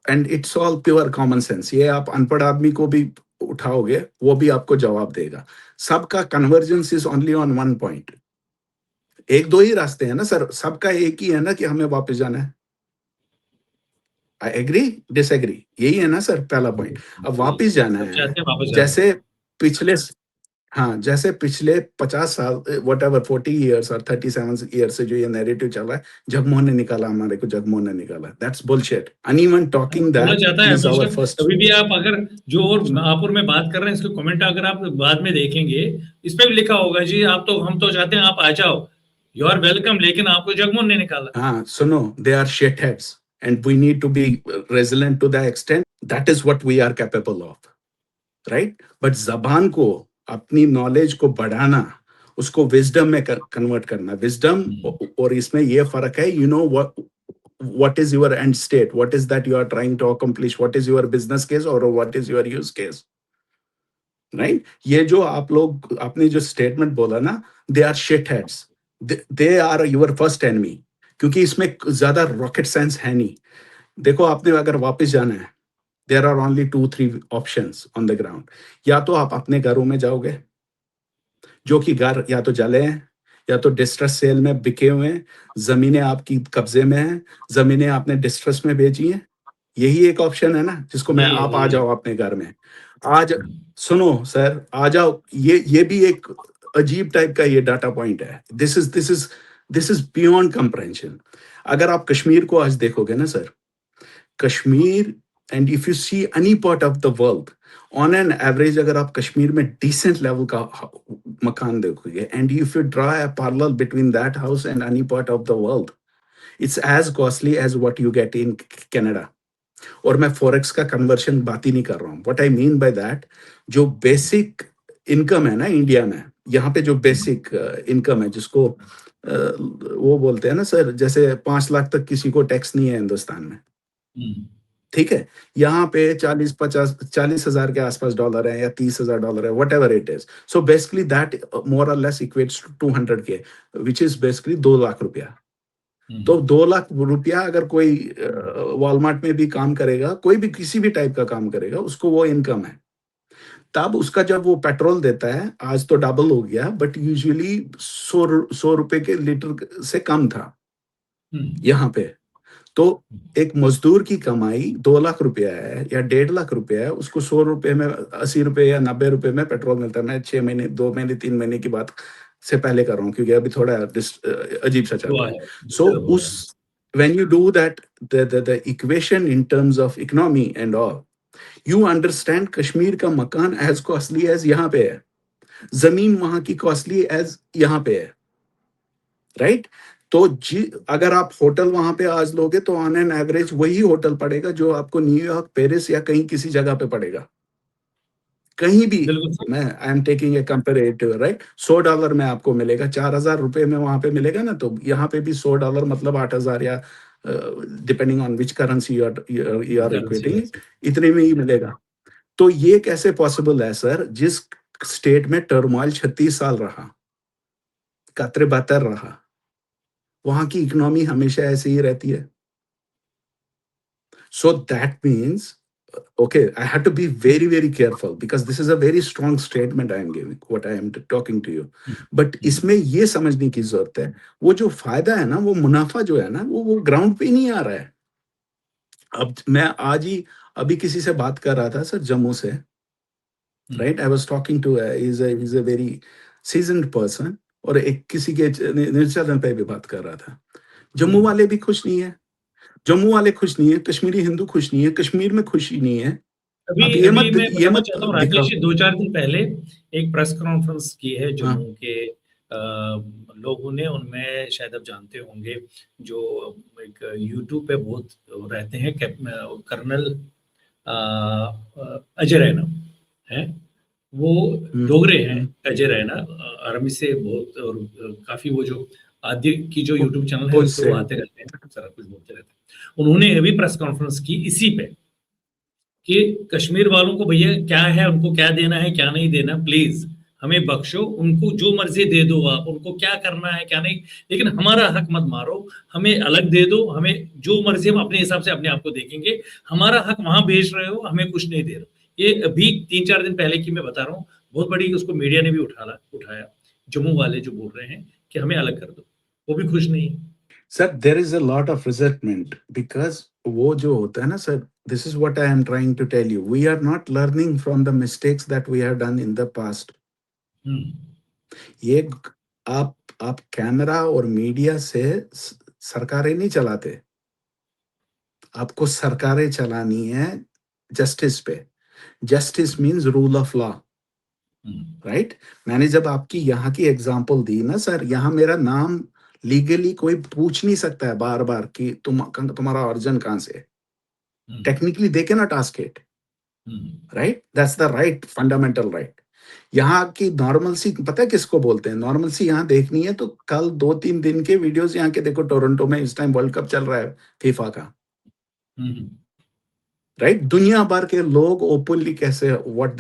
and it's all pure common sense. ये आप अनपढ़ आदमी को भी उठाओगे वो भी आपको जवाब देगा. सबका convergence is only on one point. एक दो ही रास्ते हैं ना सर, सबका एक ही है ना कि हमें वापस जाना है. आई एग्री डिसएग्री, यही है ना सर पहला पॉइंट. अब वापस जाना है जैसे पिछले जैसे पिछले 50 साल वट एवर 40 ईयर्स और 37 ईयर्स से जो ये नैरेटिव चल रहा है, जगमोहन ने निकाला हमारे को, जगमोहन ने निकाला. That's bullshit. Anyone talking that is our first. अभी भी आप अगर जो और महापुर में बात कर रहे हैं इसके कमेंट अगर आप बाद में देखेंगे, इस पे भी लिखा होगा जी आप तो, हम तो चाहते हैं आप आ जाओ, यू आर वेलकम, लेकिन आपको जगमोहन ने निकाला. हाँ सुनो, they are shit heads and we need to be resilient to the extent that is what we are capable of, right? But जबान को, अपनी नॉलेज को बढ़ाना, उसको विजडम में कन्वर्ट करना. विजडम और इसमें ये फर्क है. You know what is your end state, what is that you are trying to accomplish, what is your business case or what is your use case, right? ये जो आप लोग आपने जो स्टेटमेंट बोला ना, they are shit heads, they are your first enemy. क्योंकि इसमें ज्यादा रॉकेट साइंस है नहीं. देखो आपने अगर वापस जाना है, there are only 2-3 options on the ground. या तो आप अपने घरों में जाओगे, जो कि घर या तो जले हैं या तो डिस्ट्रेस सेल में बिके हुए हैं, जमीनें आपकी कब्जे में हैं, जमीनें आपने डिस्ट्रेस में बेची हैं. यही एक ऑप्शन है ना जिसको मैं आप आ जाओ अपने घर में. आज सुनो सर, आ जाओ. ये भी एक अजीब टाइप का ये डाटा पॉइंट है. This is beyond comprehension. अगर आप कश्मीर को आज देखोगे ना sir, Kashmir and if you see any part of the world, on an average अगर आप कश्मीर में डिसेंट लेवल का मकान देखोगे and if you draw a parallel between that house and any part of the world, it's as costly as what you get in Canada. और मैं फॉरेक्स का कन्वर्शन बात ही नहीं कर रहा हूँ. What I mean by that, जो बेसिक इनकम है ना इंडिया में, यहाँ पे जो बेसिक इनकम है जिसको वो बोलते हैं ना सर, जैसे 5 लाख तक किसी को टैक्स नहीं है हिंदुस्तान में, ठीक है. यहाँ पे 40 हजार के आसपास डॉलर है या 30,000 डॉलर है, whatever it is. So basically that more और less equates to 200K, which is basically 2 lakh रुपया. तो 2 लाख रुपया अगर कोई वॉलमार्ट में भी काम करेगा, कोई भी किसी भी टाइप का काम करेगा, उसको वो इनकम है. तब उसका जब वो पेट्रोल देता है, आज तो डबल हो गया, बट यूजुअली 100 रुपए के लीटर से कम था यहाँ पे. तो एक मजदूर की कमाई 2 लाख रुपया है या 1.5 लाख रुपया है, उसको 100 रुपए में 80 रुपए या 90 रुपए में पेट्रोल मिलता है. मैं 6 महीने 2 महीने 3 महीने की बात से पहले कर रहा हूँ क्योंकि अभी थोड़ा अजीब सा चल रहा है. सो उस when you do that, the equation in terms of economy and all, you understand Kashmir का मकान as costly as यहाँ पे है, जमीन वहां की costly as यहाँ पे है, राइट? तो अगर आप होटल वहां पे आज लोगे तो ऑन एन एवरेज वही होटल पड़ेगा जो आपको न्यूयॉर्क, पेरिस या कहीं किसी जगह पे पड़ेगा. कहीं भी मैं I am taking a comparative, right? $100 में आपको मिलेगा, 4,000 रुपए में वहां पे मिलेगा ना. तो यहाँ पे भी $100 मतलब 8,000 या depending on which currency you are equating, इतने में ही मिलेगा. तो ये कैसे पॉसिबल है सर, जिस स्टेट में टर्मोइल 36 साल रहा, कतरे बतर रहा, वहां की इकोनॉमी हमेशा ऐसे ही रहती है. So that means okay, I had to be very, very careful because this is a very strong statement I am giving, what I am talking to you. But इसमें ये समझने की जरूरत है, वो जो फायदा है ना, वो मुनाफा जो है ना, वो ग्राउंड पे नहीं आ रहा है. अब मैं आज ही अभी किसी से बात कर रहा था सर, जम्मू से, right. I was talking to, is a very seasoned person, और एक किसी के निर्चालन पे भी बात कर रहा था. जम्मू वाले भी खुश नहीं है, जम्मू वाले खुश नहीं है, कश्मीरी हिंदू खुश नहीं है, कश्मीर में खुशी नहीं है. अभी अब अभी मैं ये बताना मत चाहता हूँ दिखाओ. राकेश जी, 2-4 दिन पहले एक प्रेस कॉन्फ्रेंस की है हाँ. जम्मू के लोगों ने. उनमें शायद आप जानते होंगे, जो एक यूट्यूब पे बहुत रहते हैं, कर्नल अजय रैना है, वो डोगरे हैं. अजय रैना आर्मी से बहुत, और काफी वो जो आदि की जो यूट्यूब चैनल है उस पर वो आते रहते हैं, सारा कुछ बोलते रहते हैं. उन्होंने अभी प्रेस कॉन्फ्रेंस की इसी पे कि कश्मीर वालों को भैया क्या है, उनको क्या देना है क्या नहीं देना, प्लीज हमें बख्शो, उनको जो मर्जी दे दो आप, उनको क्या करना है क्या नहीं, लेकिन हमारा हक मत मारो, हमें अलग दे दो, हमें जो मर्जी हम अपने हिसाब से अपने आप को देखेंगे, हमारा हक वहां भेज रहे हो, हमें कुछ नहीं दे रहे. ये अभी 3-4 दिन पहले की मैं बता रहा हूँ, बहुत बड़ी उसको मीडिया ने भी उठाया. जम्मू वाले जो बोल रहे हैं कि हमें अलग कर दो, वो भी खुश नहीं है. Sir, there is a lot of resentment because वो जो होता है ना sir, this is what I am trying to tell you. We are not learning from the mistakes that we have done in the past. ये आप कैमरा और मीडिया से सरकारें नहीं चलाते. आपको सरकारें चलानी है जस्टिस पे. Justice means rule of law, right. मैंने जब आपकी यहाँ की एग्जांपल दी ना सर, यहाँ मेरा नाम लीगली कोई पूछ नहीं सकता है बार बार कि तुम्हारा ऑरिजिन कहाँ से. Technically they can not ask it, right. That's the right, fundamental right. यहाँ की नॉर्मलसी पता है किसको बोलते हैं? नॉर्मलसी यहाँ देखनी है तो कल 2-3 दिन के वीडियोस यहाँ के देखो. टोरंटो में इस टाइम वर्ल्ड कप चल रहा है फीफा का, राइट. दुनिया भर के लोग ओपनली कैसे what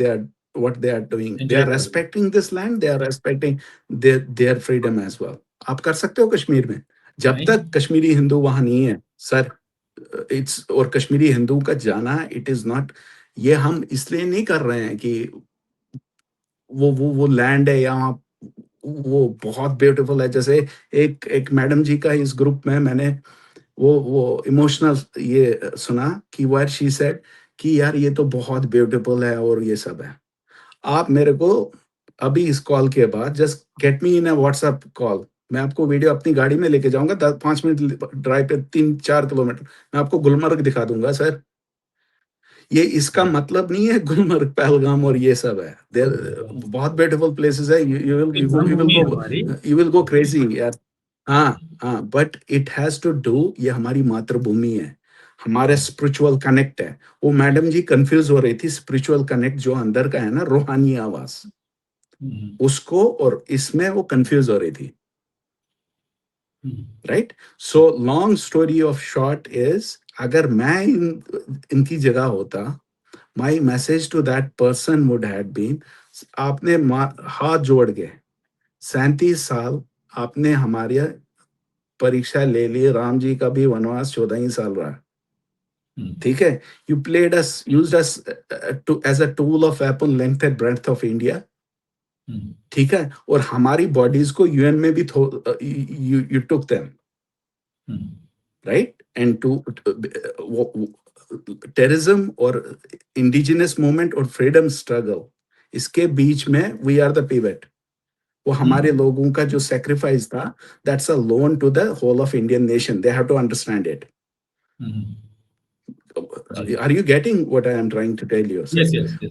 they are doing, they are respecting this land, they are respecting their freedom as well. आप कर सकते हो कश्मीर में, जब तक कश्मीरी हिंदू वहां नहीं है सर. इट्स, और कश्मीरी हिंदू का जाना, इट इज नॉट, ये हम इसलिए नहीं कर रहे हैं कि वो लैंड है यहाँ, वो बहुत ब्यूटीफुल है. जैसे एक मैडम जी का इस ग्रुप में मैंने वो इमोशनल ये सुना कि वेयर शी सेड कि यार ये तो बहुत ब्यूटीफुल है और ये सब है. आप मेरे को अभी इस कॉल के बाद just get me in a WhatsApp call. मैं आपको वीडियो अपनी गाड़ी में लेके जाऊंगा, 5 मिनट ड्राइव पे 3-4 किलोमीटर, मैं आपको गुलमर्ग दिखा दूंगा सर. ये इसका मतलब नहीं है गुलमर्ग, पहलगाम और ये सब है. बहुत ब्यूटीफुल प्लेसेस है. यू विल गो क्रेजी यार. हाँ हाँ, but it has to do, ये हमारी मातृभूमि है, हमारे स्पिरिचुअल कनेक्ट है. वो मैडम जी कंफ्यूज हो रही थी, स्पिरिचुअल कनेक्ट जो अंदर का है ना, रूहानी आवाज, उसको, और इसमें वो कंफ्यूज हो रही थी, right. So long story of short is, अगर मैं इनकी जगह होता, my message to that person would have been, आपने हाथ जोड़ के 37 साल आपने हमारी परीक्षा ले ली. राम जी का भी वनवास 14 ही साल रहा, ठीक है. You played us, used us to as a tool of weapon, length and breadth of India, ठीक है. और हमारी बॉडीज को यूएन में भी you took them, right. And to terrorism और इंडिजिनस मूवमेंट और फ्रीडम स्ट्रगल, इसके बीच में वी आर द पिवट. वो हमारे लोगों का जो सेक्रीफाइस था, that's a loan to the whole of Indian nation. They have to understand it. Are you getting what I am trying to tell you?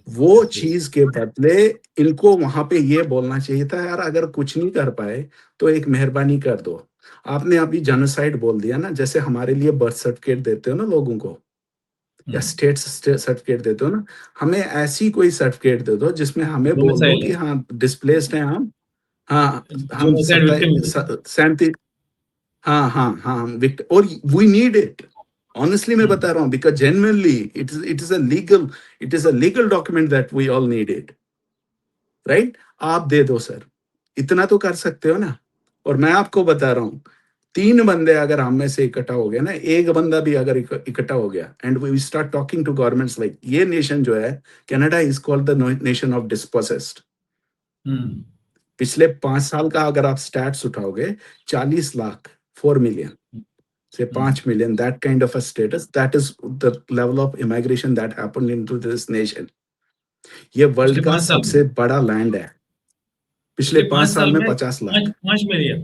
वो चीज के बदले इनको वहां पे ये बोलना चाहिए था, यार अगर कुछ नहीं कर पाए तो एक मेहरबानी कर दो. आपने अभी जेनोसाइड बोल दिया ना, जैसे हमारे लिए बर्थ सर्टिफिकेट देते हो ना लोगों को, या स्टेट सर्टिफिकेट देते हो ना, हमें ऐसी कोई सर्टिफिकेट दे दो जिसमें हमें बोल दो कि हाँ डिस्प्लेस्ड हैं हम, हाँ हम 37, हाँ हाँ हाँ, और वी नीड इट. ऑनेस्टली मैं बता रहा हूँ, because genuinely it is a legal document that we all need it, right. आप दे दो सर, इतना तो कर सकते हो ना. और मैं आपको बता रहा हूँ, 3 बंदे अगर हम में से इकट्ठा हो गए ना, एक बंदा भी अगर इकट्ठा हो गया and we start talking to governments like ये नेशन जो है Canada is called the nation of dispossessed. Hmm, पिछले 5 साल का अगर आप स्टैट्स उठाओगे 40 लाख 4 मिलियन से 5 million that kind of a status that is the level of immigration that happened into this nation. ये वर्ल्ड पिछले का 5 साल में, सबसे बड़ा लैंड है। पिछले पिछले 5 5 साल साल में में 50 पाँच लाख। 5 मिलियन।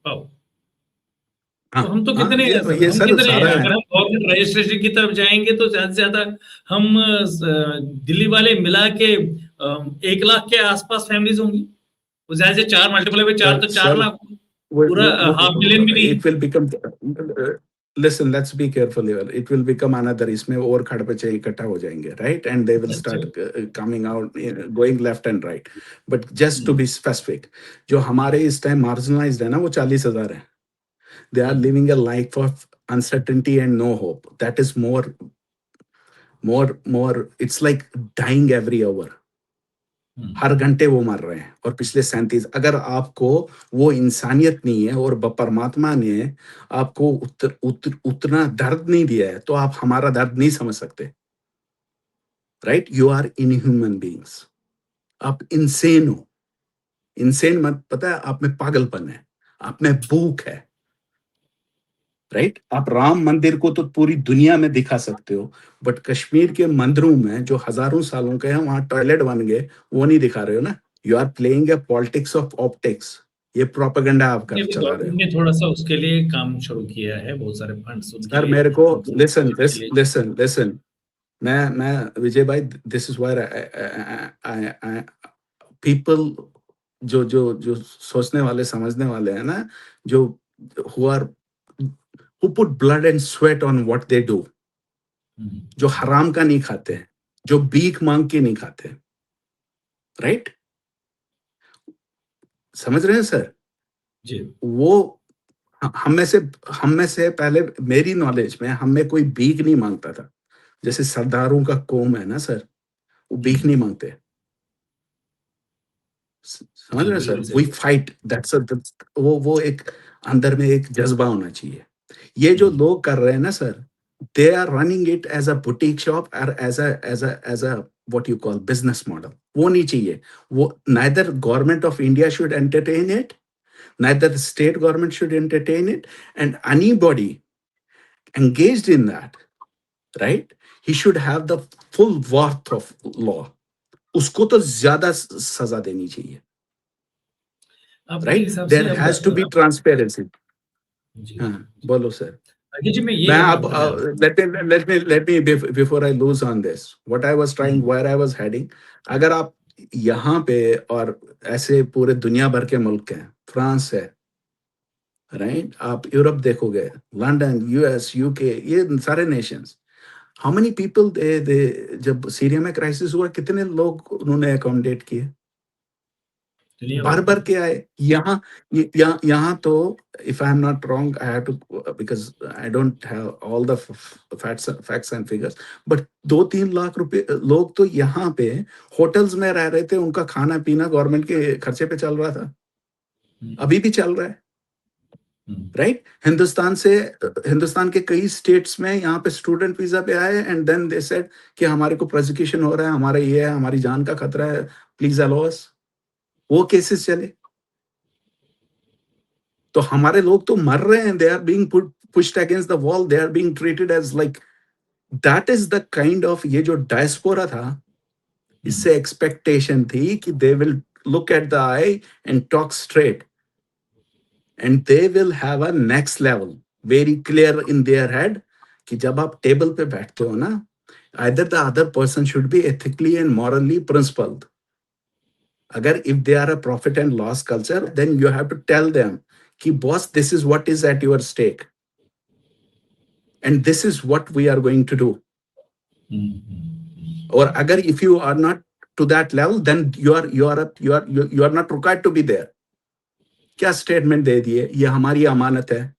वाह। हाँ तो हम तो हाँ कितने हैं सर, ये हम सर कितने हैं? सारा है। अगर हम गवर्नमेंट रजिस्ट्रेशन की तरफ जाएंगे तो ज्यादा से ज्यादा हम दिल्ली वाले मिला के 1 लाख के आसपास फैमिलीज होंगी। वो ज्यादा से 4 मल्टीप्लाई में 4 सर तो 4 सर लाख, पूरा हाफ मिलियन भी नहीं है। it will become listen, let's be careful here, it will become another, इसमें और खड़ बच्चे इकट्ठा हो जाएंगे, right, and they will अच्छा। start coming out, going left and right, but just to be specific, जो हमारे इस टाइम marginalized है ना वो 40,000 है। they are living a life of uncertainty and no hope, that is more it's like dying every hour, हर घंटे वो मर रहे हैं। और पिछले 37 अगर आपको वो इंसानियत नहीं है और परमात्मा ने आपको उतना दर्द नहीं दिया है तो आप हमारा दर्द नहीं समझ सकते, right? You are inhuman beings, आप इंसेन हो। इंसेन मत पता है, आप में पागलपन है, आप में भूख है, राइट? आप राम मंदिर को तो पूरी दुनिया में दिखा सकते हो, बट कश्मीर के मंदिरों में जो हजारों सालों के हैं वहां टॉयलेट बन गए, वो नहीं दिखा रहे हो ना। You are playing a politics of optics, ये प्रोपेगेंडा आप कर चला रहे गवर्नमेंट हो। ने थोड़ा सा उसके लिए काम शुरू किया है, बहुत सारे फंड्स उनके सर लिए, मेरे को उनको लिसन के लिए। लिसन लिसन, मैं विजय भाई, दिस इज वायर पीपल जो जो जो सोचने वाले समझने वाले हैं ना, जो who are who put blood and sweat on what they do, जो हराम का नहीं खाते हैं, जो भीख मांग के नहीं खाते, राइट? समझ रहे हैं सर? जी। वो हम में से पहले मेरी नॉलेज में हम में कोई भीख नहीं मांगता था। जैसे सरदारों का कौम है ना सर, वो भीख नहीं मांगते। समझ जी, रहे हैं सर? बिल्कुल वी सही। फाइट, दैट्स वो एक अंदर में एक जज्बा होना चाहिए। ये जो लोग कर रहे हैं ना sir, they are running it as a boutique shop और as a what you call business model. वो नहीं चाहिए। वो neither government of India should entertain it, neither the state government should entertain it, and anybody engaged in that, right, he should have the full worth of law, उसको तो ज्यादा सजा देनी चाहिए, आपके right? हिसाब से There अब has to be transparency। जी, हाँ बोलो सर। आगे जी मैं ये मैं जानना अब चाहता था। let me before I lose on this what I was trying, where I was heading, अगर आप यहाँ पे और ऐसे पूरे दुनिया भर के मुल्क हैं, फ्रांस है, राइट, आप यूरोप देखोगे, लंदन, यूएस, यूके, ये सारे Nations, how many people they जब सीरिया में क्राइसिस हुआ कितने लोग उन्होंने अकोमोडेट किए, दुनिया भर भर के। भर के आए। यहाँ तो if I am not wrong I have to, because I don't have all the facts and figures, but 2-3 lakh रुपए लोग तो यहाँ पे होटल्स में रह रहे थे, उनका खाना पीना गवर्नमेंट के खर्चे पे चल रहा था, अभी भी चल रहा है, राइट? हिंदुस्तान के कई स्टेट्स में यहाँ पे स्टूडेंट वीजा पे आए एंड देन दे सेड कि हमारे को प्रोसिक्यूशन हो रहा है, हमारा ये है, हमारी जान का खतरा है, प्लीज अलाउ अस। वो केसेस चले तो हमारे लोग तो मर रहे हैं, they are being pushed against the wall, they are being treated as like, that is the kind of, ये जो डायस्पोरा था, इससे एक्सपेक्टेशन थी कि they will look at the eye and talk straight, and they will have a next level very clear in their head कि जब आप टेबल पे बैठते हो ना, either the other person should be ethically and morally principled। अगर if they are a profit and loss culture, then you have to tell them कि boss, this is what is at your stake and this is what we are going to do। और अगर if you are not to that level, then you are not required to be there। क्या स्टेटमेंट दे दिए, ये हमारी अमानत है,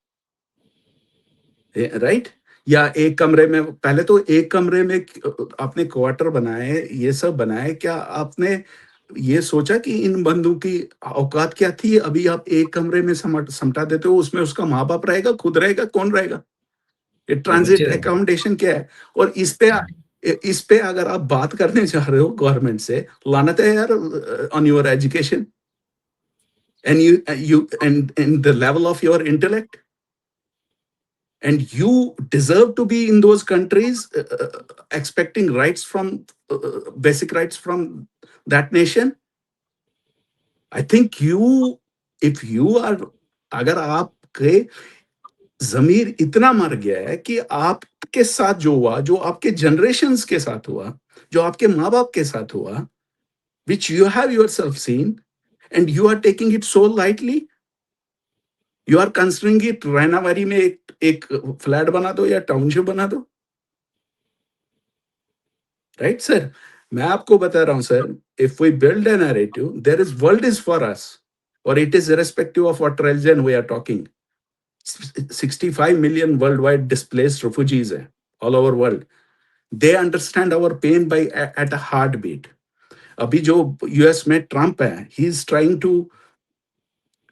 राइट? या एक कमरे में, पहले तो एक कमरे में आपने क्वार्टर बनाए, ये सब बनाए, क्या आपने ये सोचा कि इन बंदों की औकात क्या थी? अभी आप एक कमरे में समटा देते हो, उसमें उसका माँ बाप रहेगा, खुद रहेगा, कौन रहेगा? ये वो बच्चे ट्रांजिट रहेंगे। अकोमोडेशन क्या है? और इस पे अगर आप बात करने जा रहे हो गवर्नमेंट से, लानत है यार on your education and you and the level of your intellect, and you deserve to be in those countries expecting rights from basic rights from that nation. I think if you are, अगर आपके जमीर इतना मर गया है कि आपके साथ जो हुआ, जो आपके जनरेशंस के साथ हुआ, जो आपके माँ बाप के साथ हुआ, which you have yourself seen, and you are taking it so lightly, you are considering it Rainawari में एक फ्लैट बना दो या टाउनशिप बना दो, राइट सर? मैं आपको बता रहा हूं sir, if we build a narrative, there is world is for us, और it is irrespective of what religion we are talking. 65 million worldwide displaced refugees हैं all over world. They understand our pain by at a heartbeat. अभी जो यूएस में ट्रम्प है, ही इज ट्राइंग टू,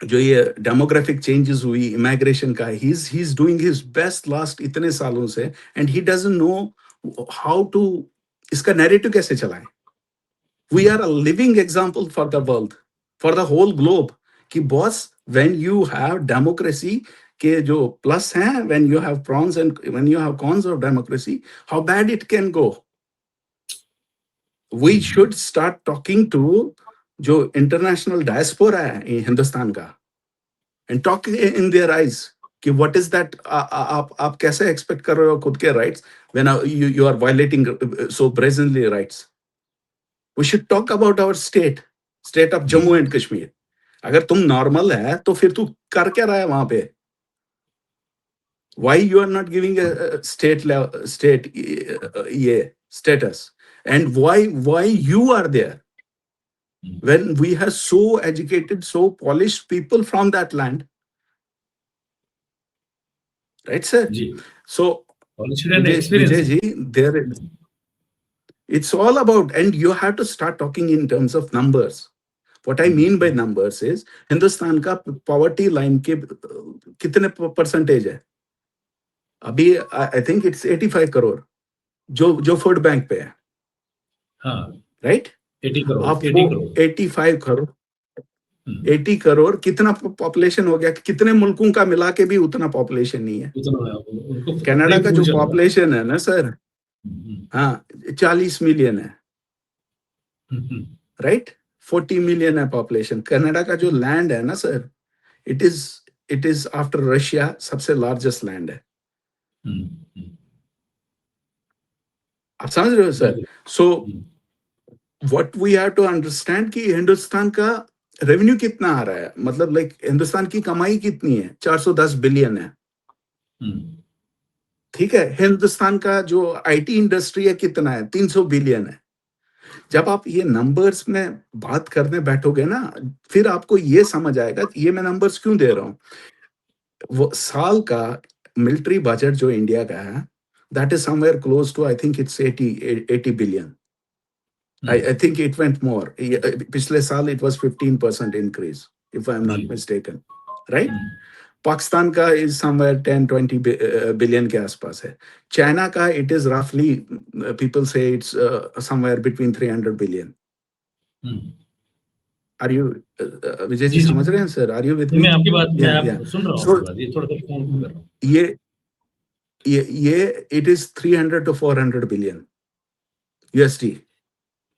जो ये डेमोग्राफिक चेंजेस हुई इमिग्रेशन का, he is doing his best last इतने सालों से, and he doesn't know how to इसका नैरेटिव कैसे चलाएं. We are a living example for the world, for the whole globe, कि boss, when you have democracy के जो plus हैं, when you have pros and when you have cons of democracy, how bad it can go. We should start talking to जो international diaspora है हिंदुस्तान का, and talk in their eyes कि what is that, आप कैसे expect कर रहे हो खुद के rights when you are violating so brazenly rights. We should talk about our state of Jammu and Kashmir. अगर तुम नॉर्मल है तो फिर तू कर क्या रहा है वहां पे? Why you are not giving a state ये status, and why you are there when we have so educated, so polished people from that land, right sir? Ji, So Vijay ji, there it's all about, and you have to start talking in terms of numbers. What I mean by numbers is, Hindustan का पॉवर्टी लाइन के कितने परसेंटेज है? अभी आई थिंक इट्स 85 करोड़ जो फूड बैंक पे है, हाँ, राइट? 80 करोड़, आप 80 करोड़, 85 करोड़, 80 करोड़ कितना पॉपुलेशन हो गया? कितने मुल्कों का मिला के भी उतना पॉपुलेशन नहीं है. उनको कनाडा का जो चल रहा है। पॉपुलेशन है ना सर, हाँ 40 मिलियन है, राइट? 40 मिलियन है पॉपुलेशन. कनाडा का जो लैंड है ना sir, it is after Russia सबसे लार्जेस्ट लैंड है. आप समझ रहे हो sir? So what we have to understand कि हिंदुस्तान का रेवेन्यू कितना आ रहा है, मतलब लाइक हिंदुस्तान की कमाई कितनी है? 410 बिलियन है, ठीक है? हिंदुस्तान का जो आईटी इंडस्ट्री है कितना है? 300 बिलियन है. जब आप ये नंबर्स में बात करने बैठोगे ना, फिर आपको ये समझ आएगा ये मैं नंबर्स क्यों दे रहा हूँ. वो साल का मिलिट्री बजट जो इंडिया का है, that is somewhere close to, I think it's 80 billion. I think it went more. पिछले साल it was 15% increase, if I am not mistaken, right? Pakistan का is somewhere 10-20 billion के आसपास है. चाइना का it is roughly, people say it's somewhere between 300 billion. Are you Vijay ji समझ रहे हैं sir? Are you with me? मैं आपकी बात सुन रहा हूँ. So ये थोड़ा सा फोन कर रहा हूँ. ये it is 300 to 400 billion USD.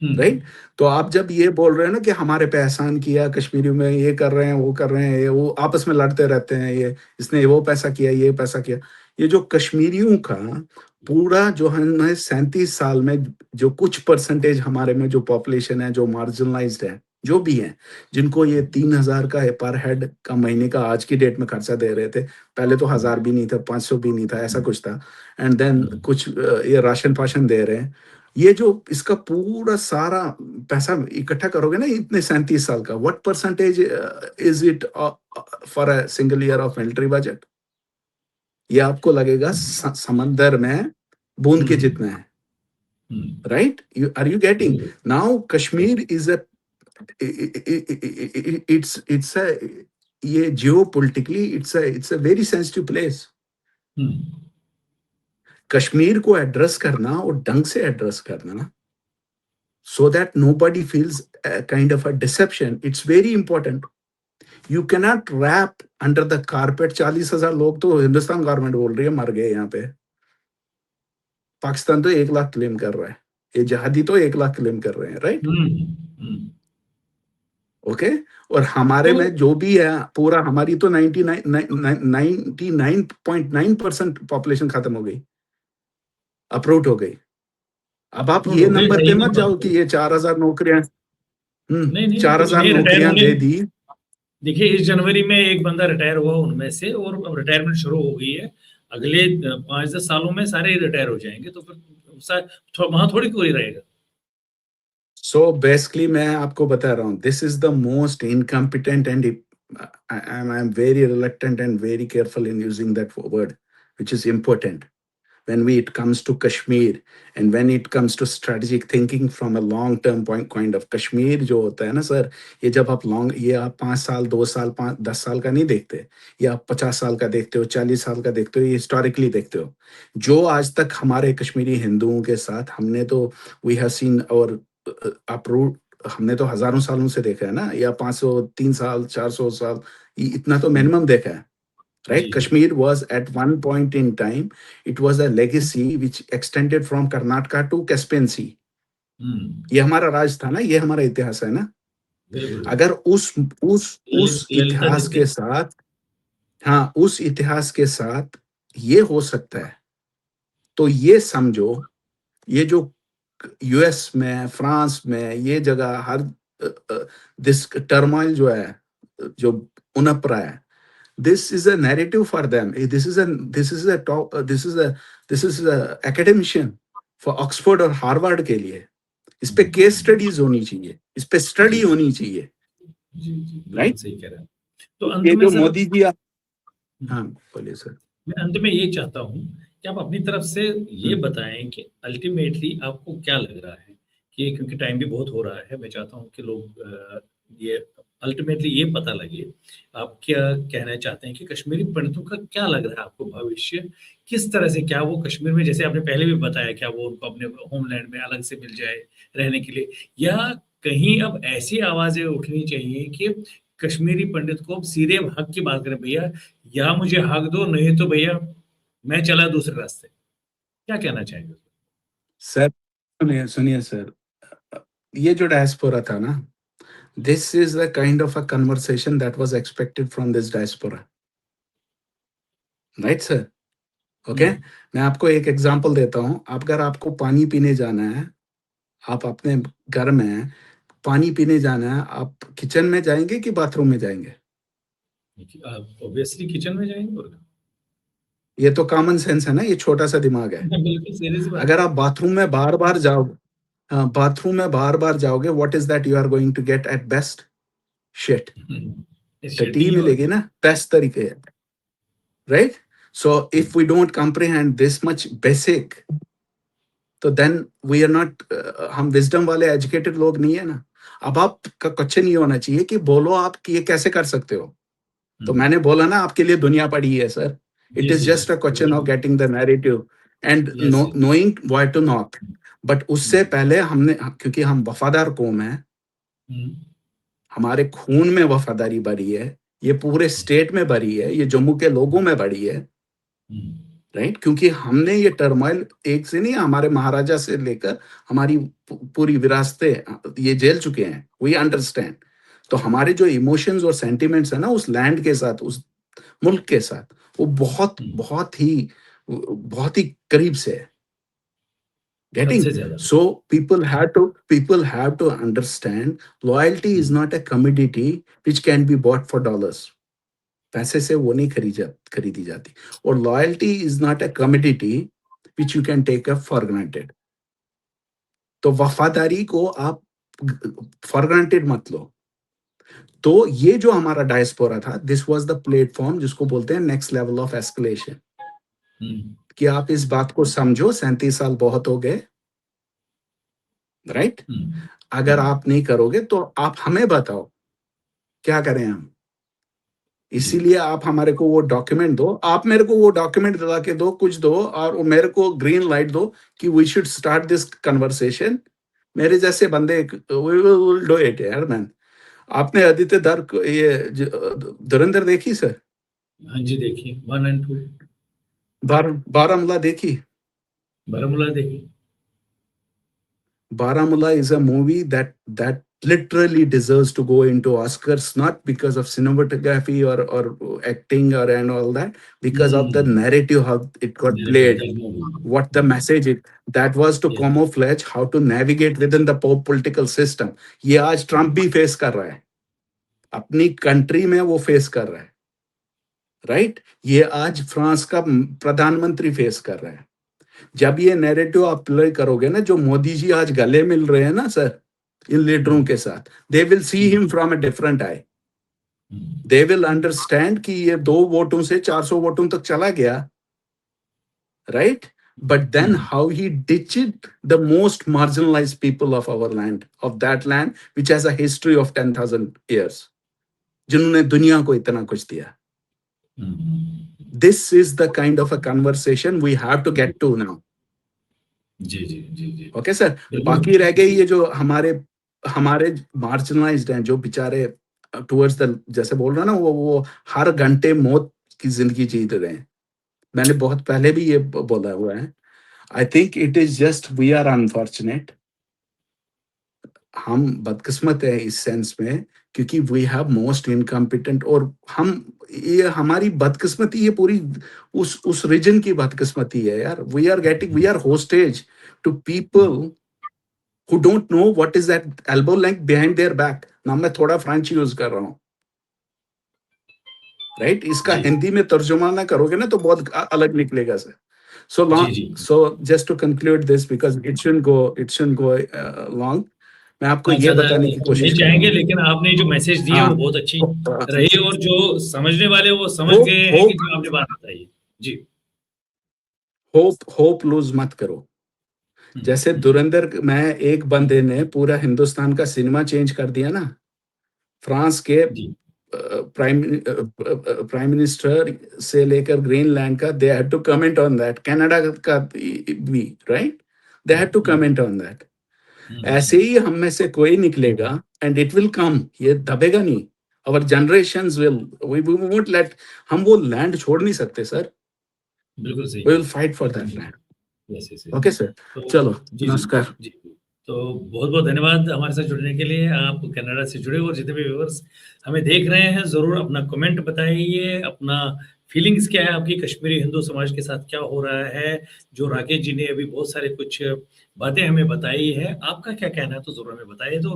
Right? तो आप जब ये बोल रहे हैं ना कि हमारे पे एहसान किया, कश्मीरियों में ये कर रहे हैं, वो कर रहे हैं, ये वो आपस में लड़ते रहते हैं, ये इसने वो पैसा किया, ये पैसा किया. ये जो कश्मीरियों का पूरा जो है 37 साल में जो कुछ परसेंटेज हमारे में जो पॉपुलेशन है, जो मार्जिनलाइज्ड है, जो भी है, जिनको ये 3,000 का पर हेड का महीने का आज की डेट में खर्चा दे रहे थे. पहले तो 1,000 भी नहीं था, 500 भी नहीं था, ऐसा कुछ था. एंड देन कुछ ये राशन पाशन दे रहे हैं. ये जो इसका पूरा सारा पैसा इकट्ठा करोगे ना इतने 37 साल का, what percentage is it for a single year of military budget? ये आपको लगेगा समंदर में बूंद के जितना है, right? Are you getting? Now Kashmir is a it's a ये geopolitically it's a very sensitive place. Kashmir को एड्रेस करना और ढंग से एड्रेस करना, so that nobody feels a kind of a deception, it's very important. You cannot wrap under the carpet. 40,000 लोग तो हिंदुस्तान गवर्नमेंट बोल रही है मर गए यहाँ पे, पाकिस्तान तो 1 लाख क्लेम कर रहा है, ये जहादी तो 1 लाख क्लेम कर रहे हैं, राइट? ओके, और हमारे तो में जो भी है पूरा, हमारी तो 99.9% पॉपुलेशन खत्म हो गई, अप्रूट हो गई। अब आप ये नंबर पे मत जाओ कि ये 4,000 नौकरियां, नहीं 4,000 नौकरियां दे दी। देखिए इस जनवरी में एक बंदा रिटायर हुआ उनमें से, और अब रिटायरमेंट शुरू हो गई है, अगले 5-10 सालों में सारे रिटायर हो जाएंगे, तो फिर वहां थोड़ी कोई रहेगा। So basically मैं आपको बता रहा हूँ, this is the most incompetent and I'm very reluctant and very careful in using that word, which is important when it comes to Kashmir and when it comes to strategic thinking from a long term point kind of Kashmir जो होता है ना सर, ये जब आप ये आप 5 साल 2 साल 10 साल का नहीं देखते, ये आप 50 साल का देखते हो, 40 साल का देखते हो, ये हिस्टोरिकली देखते हो। जो आज तक हमारे कश्मीरी हिंदुओं के साथ हमने तो वी हैव सीन और अप्रूव, हमने तो हजारों सालों से देखा है ना, या 503 साल 400 साल, इतना तो मिनिमम देखा है, right? Kashmir was at one point in time, it was a legacy which extended from Karnataka to Caspian Sea. ये हमारा राज था ना, ये हमारा इतिहास है ना। अगर उस इतिहास के साथ, हाँ, उस इतिहास के साथ ये हो सकता है, तो ये समझो, ये जो यूएस में, फ्रांस में, ये जगह हर दिस टर्मोइल जो है, जो उनप रहा है, this is a narrative for them. This is a academician for Oxford और हार्वर्ड के लिए। इस पे केस स्टडीज होनी चाहिए, इस पे स्टडी होनी चाहिए, राइट? सही कह रहे हैं। तो अंत ये में जो मोदी जी, हाँ बोलिए सर। मैं अंत में ये चाहता हूँ कि आप अपनी तरफ से ये बताएं कि अल्टीमेटली आपको क्या लग रहा है, कि क्योंकि टाइम भी बहुत हो रहा है, मैं चाहता हूँ कि लोग ये अल्टीमेटली ये पता लगे आप क्या कहना चाहते हैं कि कश्मीरी पंडितों का क्या लग रहा है आपको भविष्य, किस तरह से, क्या वो कश्मीर में, जैसे आपने पहले भी बताया, क्या वो उनको अपने होमलैंड में अलग से मिल जाए रहने के लिए, या कहीं अब ऐसी आवाजें उठनी चाहिए कि कश्मीरी पंडित को सीधे हक की बात करें, भैया या मुझे हक दो, नहीं तो भैया मैं चला दूसरे रास्ते। क्या कहना चाहेंगे सर? सुनिए सर, ये जो डायस्पोरा था ना, this is the kind of a conversation that was expected from this diaspora, right sir? Okay, मैं आपको एक एग्जांपल देता हूँ। अगर आपको पानी पीने जाना है, आप अपने घर में पानी पीने जाना है, आप किचन में जाएंगे कि बाथरूम में जाएंगे? ऑब्वियसली किचन में जाएंगे। और ये तो कॉमन सेंस है ना, ये छोटा सा दिमाग है। बिल्कुल सीरियस बात। अगर आप बाथरूम में बार बार जाओगे, what is that you are going to get at best? Shit, टट्टी मिलेगी ना, बेस्ट तरीके है, right? So if we don't comprehend this much basic, तो देन वी आर नॉट, हम विजडम वाले एजुकेटेड लोग नहीं है ना। अब आपका क्वेश्चन ये होना चाहिए कि बोलो आप कि ये कैसे कर सकते हो। तो मैंने बोला ना, आपके लिए दुनिया पड़ी है sir. It is just a question of getting the narrative and knowing what to not. But उससे पहले हमने, क्योंकि हम वफादार कौम है, हमारे खून में वफादारी भरी है, ये पूरे स्टेट में भरी है, ये जम्मू के लोगों में भरी है, राइट? क्योंकि हमने ये टर्मोइल एक से नहीं, हमारे महाराजा से लेकर हमारी पूरी विरासतें ये झेल चुके हैं, वी अंडरस्टैंड। तो हमारे जो इमोशंस और सेंटिमेंट्स है ना उस लैंड के साथ, उस मुल्क के साथ, वो बहुत बहुत ही करीब से है। Getting so people have to understand loyalty is not a commodity which can be bought for dollars. पैसे से वो नहीं खरीदी जाती। और loyalty is not a commodity which you can take up for granted. तो वफादारी को आप for granted मत लो। तो ये जो हमारा डायस्पोरा था, this was the platform जिसको बोलते हैं next level of escalation, कि आप इस बात को समझो, 37 साल बहुत हो गए, राइट? अगर आप नहीं करोगे तो आप हमें बताओ क्या करें हम। इसीलिए आप हमारे को वो डॉक्यूमेंट दो, आप मेरे को वो डॉक्यूमेंट दिला के दो, कुछ दो, और मेरे को ग्रीन लाइट दो कि we should start this conversation. मेरे जैसे बंदे वी विल डू इट यार मैन। आपने आदित्य धुरंधर देखी सर? हाँ जी, देखिए 1 and 2। बारामूला देखी? बारामूला देखिए। Baramulla is a movie that literally deserves to go into Oscars, not because of cinematography or acting or and all that, because of the narrative how it got played, what the message it that was to Yes. camouflage how to navigate within the political system. ये आज ट्रम्प भी फेस कर रहा है, अपनी कंट्री में वो फेस कर रहा है, राइट? ये आज फ्रांस का प्रधानमंत्री फेस कर रहा है। जब ये नैरेटिव अप्लाई करोगे ना, जो मोदी जी आज गले मिल रहे हैं ना सर इन लीडरों के साथ, they will see him from a different I. They will understand कि ये 2 वोटों से 400 वोटों तक चला गया, right? But then how he ditched the most marginalized people of our land, of that land which has a history of 10,000 years, जिन्होंने दुनिया को इतना कुछ दिया। This is the kind of a conversation we have to get to now. जी जी जी जी। Okay sir. बाकी रह गई ये जो हमारे मार्जिनलाइज्ड हैं, जो बेचारे टुवर्ड्स द, जैसे बोल रहा ना, वो हर घंटे मौत की जिंदगी जी रहे हैं। मैंने बहुत पहले भी ये बोला हुआ है। I think it is just we are unfortunate, हम बदकिस्मत है इस सेंस में, क्योंकि वी हैव मोस्ट इनकम्पिटेंट, और हम, ये हमारी बदकिस्मती, ये पूरी उस रीजन की बदकिस्मती है यार। We are hostage to people who don't know what is that elbow length behind their back। ना मैं थोड़ा फ्रेंच यूज कर रहा हूँ, राइट? इसका हिंदी में तर्जुमा ना करोगे ना तो बहुत अलग निकलेगा sir. So just to conclude this, because it shouldn't go long, मैं आपको ये बताने की कोशिश नहीं चाहेंगे, लेकिन आपने जो मैसेज दिए वो बहुत अच्छी रही, और जो समझने वाले वो समझ गए हैं कि जो आपने बात बताई। जी, होप लूज मत करो। जैसे धुरंधर में एक बंदे ने पूरा हिंदुस्तान का सिनेमा चेंज कर दिया ना, फ्रांस के प्राइम मिनिस्टर से लेकर ग्रीनलैंड का, they had to comment on that, Canada का भी, right? They had to comment on that. ऐसे ही हम में से कोई निकलेगा एंड इट विल कम, ये दबेगा नहीं। Our generations will, we won't let, हम वो लैंड छोड़ नहीं सकते सर। बिल्कुल सही। We will fight for that land. Okay sir, चलो नमस्कार। जी, तो बहुत बहुत धन्यवाद हमारे साथ जुड़ने के लिए। आप कनाडा से जुड़े, और जितने भी व्यूअर्स हमें देख रहे हैं, ज़रूर अपना कमेंट बताइए, अपना फीलिंग्स क्या है आपकी, कश्मीरी हिंदू समाज के साथ क्या हो रहा है। जो राकेश जी ने अभी बहुत सारे कुछ बातें हमें बताई है, आपका क्या कहना है तो ज़रूर हमें बताइए। तो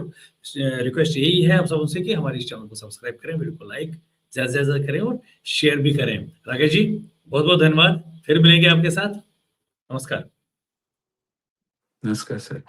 रिक्वेस्ट यही है आप सबसे कि हमारे इस चैनल को सब्सक्राइब करें, वीडियो को लाइक ज़्यादा से ज़्यादा करें और शेयर भी करें। राकेश जी बहुत बहुत धन्यवाद, फिर मिलेंगे आपके साथ। नमस्कार। नमस्कार सर।